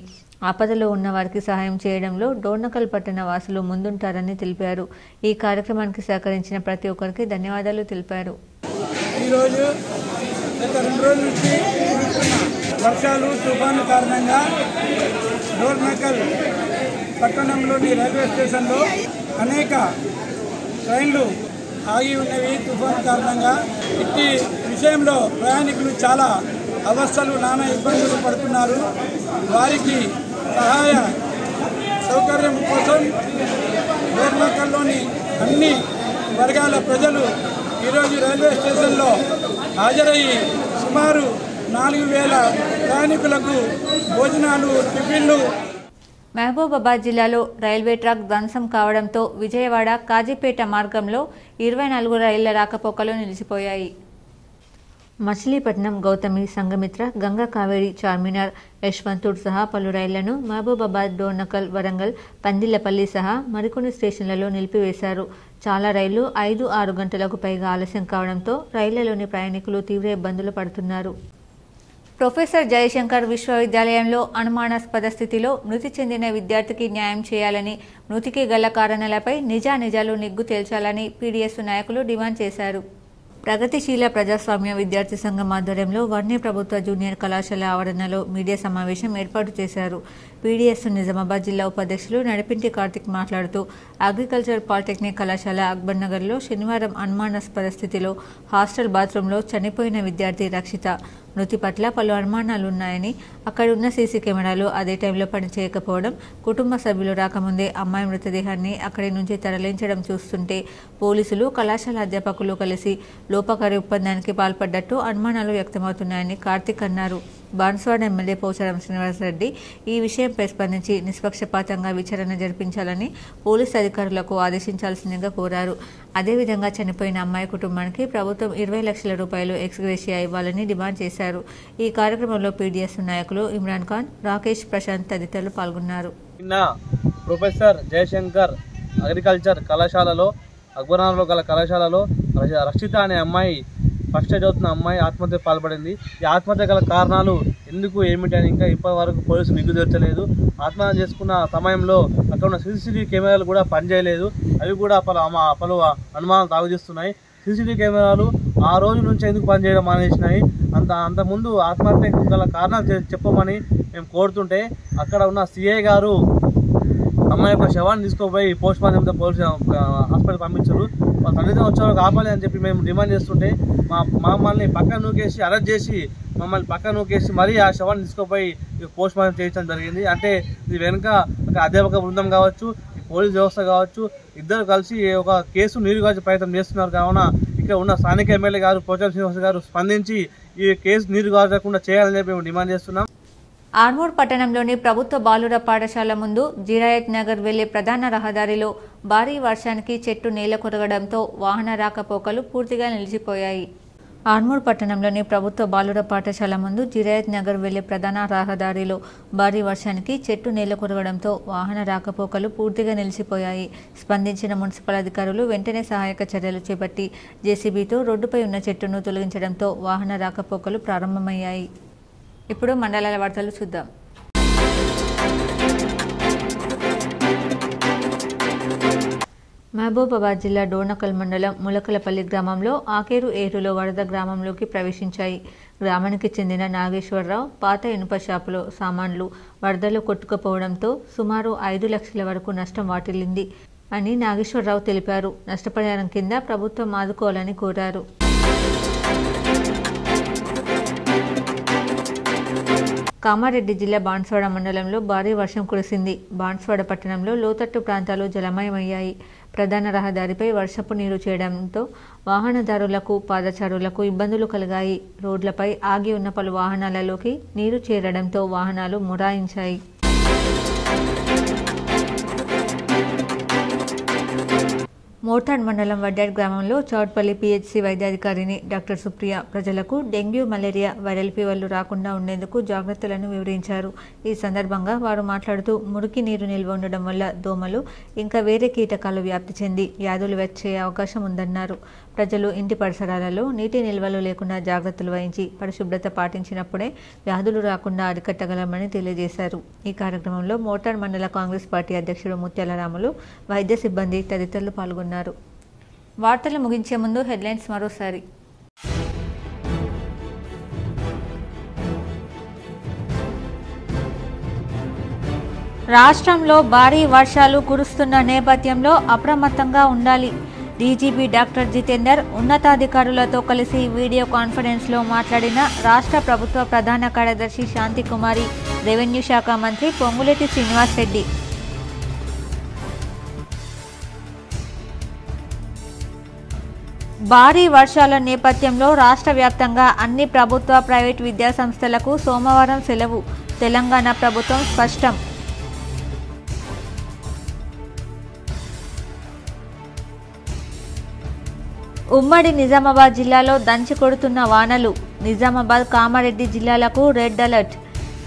ఆపదలో ఉన్న వారికి సహాయం చేయడంలో డోర్నకల్ పట్టణ వాసులు ముందుంటారని తెలిపారు. ఈ కార్యక్రమానికి సహకరించిన ప్రతి ఒక్కరికి ధన్యవాదాలు తెలిపారు. ఈరోజు గత 2 రోజుల నుంచి వర్షాలు, తుఫాను కారణంగా డోర్నకల్ పట్టణంలోని రైల్వే స్టేషన్లో అనేక ట్రైన్లు ఆగి ఉన్నవి. తుఫాను కారణంగా ఇట్టి విషయంలో ప్రయాణికులు చాలా అవస్థలు, నానా ఇబ్బందులు పడుతున్నారు. వారికి సహాయ సౌకర్యం కోసం డోర్నకల్లోని అన్ని వర్గాల ప్రజలు ఈరోజు రైల్వే స్టేషన్లో హాజరయ్యి సుమారు 4,000 ప్రయాణికులకు భోజనాలు, టిఫిన్లు. మహబూబాబాద్ జిల్లాలో రైల్వే ట్రాక్ ధ్వంసం కావడంతో విజయవాడ, కాజీపేట మార్గంలో 24 రైళ్ల రాకపోకలు నిలిచిపోయాయి. మచిలీపట్నం, గౌతమి, సంఘమిత్ర, గంగా కావేరి, చార్మినార్, యశ్వంతుడ్ సహా పలు రైళ్లను మహబూబాబాద్, డోర్నకల్, వరంగల్, పందిళ్లపల్లి సహా మరికొన్ని స్టేషన్లలో నిలిపివేశారు. చాలా రైళ్లు 5-6 గంటలకు పైగా ఆలస్యం కావడంతో రైళ్లలోని ప్రయాణికులు తీవ్ర ఇబ్బందులు పడుతున్నారు. ప్రొఫెసర్ జయశంకర్ విశ్వవిద్యాలయంలో అనుమానాస్పద స్థితిలో మృతి చెందిన విద్యార్థికి న్యాయం చేయాలని, మృతికి గల కారణాలపై నిజానిజాలు నిగ్గు తేల్చాలని పీడీఎస్ నాయకులు డిమాండ్ చేశారు. ప్రగతిశీల ప్రజాస్వామ్య విద్యార్థి సంఘం ఆధ్వర్యంలో వర్ణి ప్రభుత్వ జూనియర్ కళాశాల ఆవరణలో మీడియా సమావేశం ఏర్పాటు చేశారు. పీడీఎస్ నిజామాబాద్ జిల్లా ఉపాధ్యక్షులు నడిపింటి కార్తిక్ మాట్లాడుతూ అగ్రికల్చర్ పాలిటెక్నిక్ కళాశాల అక్బర్ నగర్లో శనివారం అనుమానాస్పద స్థితిలో హాస్టల్ బాత్రూంలో చనిపోయిన విద్యార్థి రక్షిత మృతి పట్ల పలు అనుమానాలున్నాయని, అక్కడ ఉన్న సీసీ కెమెరాలు అదే టైంలో పనిచేయకపోవడం, కుటుంబ సభ్యులు రాకముందే అమ్మాయి మృతదేహాన్ని అక్కడి నుంచి తరలించడం చూస్తుంటే పోలీసులు, కళాశాల అధ్యాపకులు కలిసి లోపకారి ఒప్పందానికి పాల్పడ్డట్టు అనుమానాలు వ్యక్తమవుతున్నాయని కార్తిక్ అన్నారు. బాన్స్వాడ ఎమ్మెల్యే పోచారం శ్రీనివాసరెడ్డి ఈ విషయంపై స్పందించి నిష్పక్షపాతంగా విచారణ జరిపించాలని పోలీసు అధికారులకు ఆదేశించాల్సిందిగా కోరారు. అదేవిధంగా చనిపోయిన అమ్మాయి కుటుంబానికి ప్రభుత్వం 20 లక్షల రూపాయలు ఎక్స్గ్రేషియా ఇవ్వాలని డిమాండ్ చేశారు. ఈ కార్యక్రమంలో పీడీఎస్ నాయకులు ఇమ్రాన్ ఖాన్, రాకేష్, ప్రశాంత్ తదితరులు పాల్గొన్నారు. నిన్న ప్రొఫెసర్ జయశంకర్ అగ్రికల్చర్ కళాశాలలో అక్బర్నగర్లో గల కళాశాలలో రక్షిత అనే అమ్మాయి ఫస్ట్ చదువుతున్న అమ్మాయి ఆత్మహత్య పాల్పడింది. ఈ ఆత్మహత్య గల కారణాలు ఎందుకు ఏమిటి అని ఇంకా ఇప్పటి వరకు పోలీసులు నిగ్గు తెరచలేదు. ఆత్మహత్య చేసుకున్న సమయంలో అక్కడ ఉన్న సీసీటీవీ కెమెరాలు కూడా పనిచేయలేదు. అవి కూడా పలు అనుమానాలు తాగుతీస్తున్నాయి. సీసీటీవీ కెమెరాలు ఆ రోజు నుంచి ఎందుకు పనిచేయడం మానేసినాయి, అంతకుముందు ఆత్మహత్య గల కారణాలు చెప్పమని మేము కోరుతుంటే అక్కడ ఉన్న సిఐ గారు అమ్మాయి యొక్క శవాన్ని తీసుకుపోయి పోస్ట్ మార్టం పోలీసు హాస్పిటల్ పంపించారు. వాళ్ళ తల్లిదండ్రులు వచ్చేవారు కాపాలి అని చెప్పి మేము డిమాండ్ చేస్తుంటే మమ్మల్ని పక్కన నూకేసి అరెస్ట్ చేసి మమ్మల్ని పక్కన నూకేసి మరీ ఆ శవాన్ని తీసుకుపోయి పోస్ట్ మార్టం చేయించడం జరిగింది. అంటే ఇది వెనుక ఒక అధ్యాపక బృందం కావచ్చు, పోలీస్ వ్యవస్థ కావచ్చు, ఇద్దరు కలిసి ఒక కేసు నీరుగార్చే ప్రయత్నం చేస్తున్నారు. కావున ఇక్కడ ఉన్న స్థానిక ఎమ్మెల్యే గారు పోచారం శ్రీనివాస్ గారు స్పందించి ఈ కేసు నీరుగార్చకుండా చేయాలని చెప్పి మేము డిమాండ్ చేస్తున్నాం. ఆర్మూర్ పట్టణంలోని ప్రభుత్వ బాలుర పాఠశాల ముందు జిరాయత్ నగర్ వెళ్లే ప్రధాన రహదారిలో భారీ వర్షానికి చెట్టు నేల కొరగడంతో వాహన రాకపోకలు పూర్తిగా నిలిచిపోయాయి. ఆర్మూర్ పట్టణంలోని ప్రభుత్వ బాలుర పాఠశాల ముందు జిరాయత్ నగర్ వెళ్లే ప్రధాన రహదారిలో భారీ వర్షానికి చెట్టు నేల కొరగడంతో వాహన రాకపోకలు పూర్తిగా నిలిచిపోయాయి. స్పందించిన మున్సిపల్ అధికారులు వెంటనే సహాయక చర్యలు చేపట్టి జేసీబీతో రోడ్డుపై ఉన్న చెట్టును తొలగించడంతో వాహన రాకపోకలు ప్రారంభమయ్యాయి. ఇప్పుడు మండలాల వార్తలు చూద్దాం. మహబూబాబాద్ జిల్లా డోర్నకల్ మండలం ములకలపల్లి గ్రామంలో ఆకేరు ఏరులో వరద గ్రామంలోకి ప్రవేశించాయి. గ్రామానికి చెందిన నాగేశ్వరరావు పాత ఇనుప షాపులో సామాన్లు వరదలో కొట్టుకుపోవడంతో సుమారు 5 లక్షల వరకు నష్టం వాటిల్లింది అని నాగేశ్వరరావు తెలిపారు. నష్టపరిహారం కింద ప్రభుత్వం ఆదుకోవాలని కోరారు. కామారెడ్డి జిల్లా బాన్స్వాడ మండలంలో భారీ వర్షం కురిసింది. బాన్స్వాడ పట్టణంలో లోతట్టు ప్రాంతాలు జలమయమయ్యాయి. ప్రధాన రహదారిపై వర్షపు నీరు చేరడంతో వాహనదారులకు, పాదచారులకు ఇబ్బందులు కలిగాయి. రోడ్లపై ఆగి ఉన్న పలు వాహనాలలోకి నీరు చేరడంతో వాహనాలు మొరాయించాయి. మోర్తాడ్ మండలం వడ్డాడ్ గ్రామంలో చౌట్పల్లి పిహెచ్సి వైద్యాధికారిని డాక్టర్ సుప్రియ ప్రజలకు డెంగ్యూ, మలేరియా, వైరల్ ఫీవర్లు రాకుండా ఉండేందుకు జాగ్రత్తలను వివరించారు. ఈ సందర్భంగా వారు మాట్లాడుతూ మురికి నీరు నిల్వ ఉండడం వల్ల దోమలు ఇంకా వేరే కీటకాలు వ్యాప్తి చెంది వ్యాధులు వచ్చే అవకాశం ఉందన్నారు. ప్రజలు ఇంటి పరిసరాలలో నీటి నిల్వలు లేకుండా జాగ్రత్తలు వహించి పరిశుభ్రత పాటించినప్పుడే వ్యాధులు రాకుండా అరికట్టగలమని తెలియజేశారు. ఈ కార్యక్రమంలో మోర్తాడ్ మండల కాంగ్రెస్ పార్టీ అధ్యక్షుడు ముత్యాల రాములు, వైద్య సిబ్బంది తదితరులు పాల్గొన్నారు. వార్తలు ముగించే ముందు హెడ్లైన్స్ మరోసారి. రాష్ట్రంలో భారీ వర్షాలు కురుస్తున్న నేపథ్యంలో అప్రమత్తంగా ఉండాలి. డీజీపీ డాక్టర్ జితేందర్ ఉన్నతాధికారులతో కలిసి వీడియో కాన్ఫరెన్స్లో మాట్లాడిన రాష్ట్ర ప్రభుత్వ ప్రధాన కార్యదర్శి శాంతికుమారి, రెవెన్యూ శాఖ మంత్రి పొంగులేటి శ్రీనివాసరెడ్డి. భారీ వర్షాల నేపథ్యంలో రాష్ట్ర వ్యాప్తంగా అన్ని ప్రభుత్వ, ప్రైవేట్ విద్యాసంస్థలకు సోమవారం సెలవు. తెలంగాణ ప్రభుత్వం స్పష్టం. ఉమ్మడి నిజామాబాద్ జిల్లాలో దంచి కొడుతున్న వానలు. నిజామాబాద్, కామారెడ్డి జిల్లాలకు రెడ్ అలర్ట్.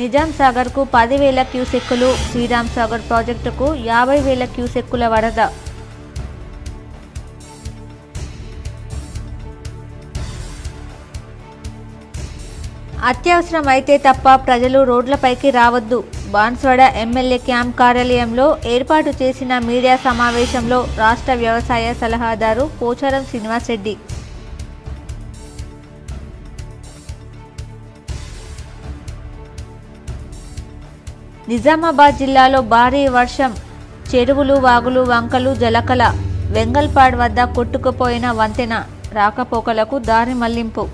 నిజాం సాగర్కు 10,000 క్యూసెక్కులు, శ్రీరామ్ సాగర్ ప్రాజెక్టుకు 50,000 క్యూసెక్కుల వరద. అత్యవసరం అయితే తప్ప ప్రజలు రోడ్లపైకి రావద్దు. బాన్స్వాడ ఎమ్మెల్యే క్యాంప్ కార్యాలయంలో ఏర్పాటు చేసిన మీడియా సమావేశంలో రాష్ట్ర వ్యవసాయ సలహాదారు పోచారం శ్రీనివాసరెడ్డి. నిజామాబాద్ జిల్లాలో భారీ వర్షం, చెరువులు, వాగులు, వంకలు జలకల. వెంగల్పాడ్ వద్ద కొట్టుకుపోయిన వంతెన, రాకపోకలకు దారి మళ్లింపు.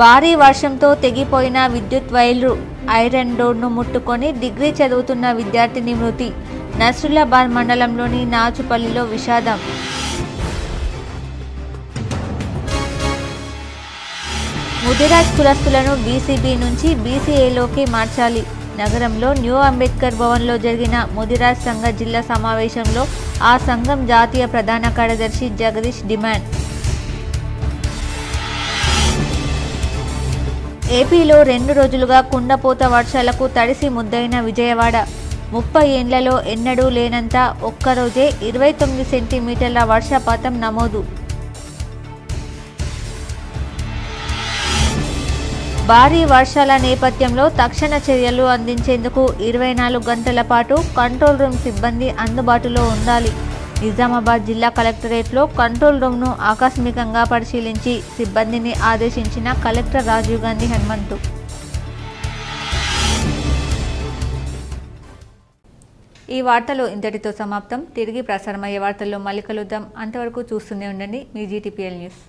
భారీ వర్షంతో తెగిపోయిన విద్యుత్ వైర్లు, ఐరన్ రోడ్ను ముట్టుకొని డిగ్రీ చదువుతున్న విద్యార్థిని మృతి. నస్రుల్లాబాద్ మండలంలోని నాచుపల్లిలో విషాదం. ముదిరాజ్ కులస్తులను బీసీబీ నుంచి బీసీఏలోకి మార్చాలి. నగరంలో న్యూ అంబేద్కర్ భవన్లో జరిగిన ముదిరాజ్ సంఘ జిల్లా సమావేశంలో ఆ సంఘం జాతీయ ప్రధాన కార్యదర్శి జగదీష్ డిమాండ్. ఏపీలో 2 రోజులుగా కుండపోత వర్షాలకు తడిసి ముద్దైన విజయవాడ. 30 ఏళ్లలో ఎన్నడూ లేనంత ఒక్కరోజే 29 సెంటీమీటర్ల వర్షపాతం నమోదు. భారీ వర్షాల నేపథ్యంలో తక్షణ చర్యలు అందించేందుకు 24 గంటల పాటు కంట్రోల్ రూమ్ సిబ్బంది అందుబాటులో ఉండాలి. నిజామాబాద్ జిల్లా కలెక్టరేట్లో కంట్రోల్ రూమ్ను ఆకస్మికంగా పరిశీలించి సిబ్బందిని ఆదేశించిన కలెక్టర్ రాజీవ్ గాంధీ హనుమంతు. ఈ వార్తలు ఇంతటితో సమాప్తం. తిరిగి ప్రసారమయ్యే వార్తల్లో మళ్ళీ కలుద్దాం. అంతవరకు చూస్తూనే ఉండండి మీ GTPL న్యూస్.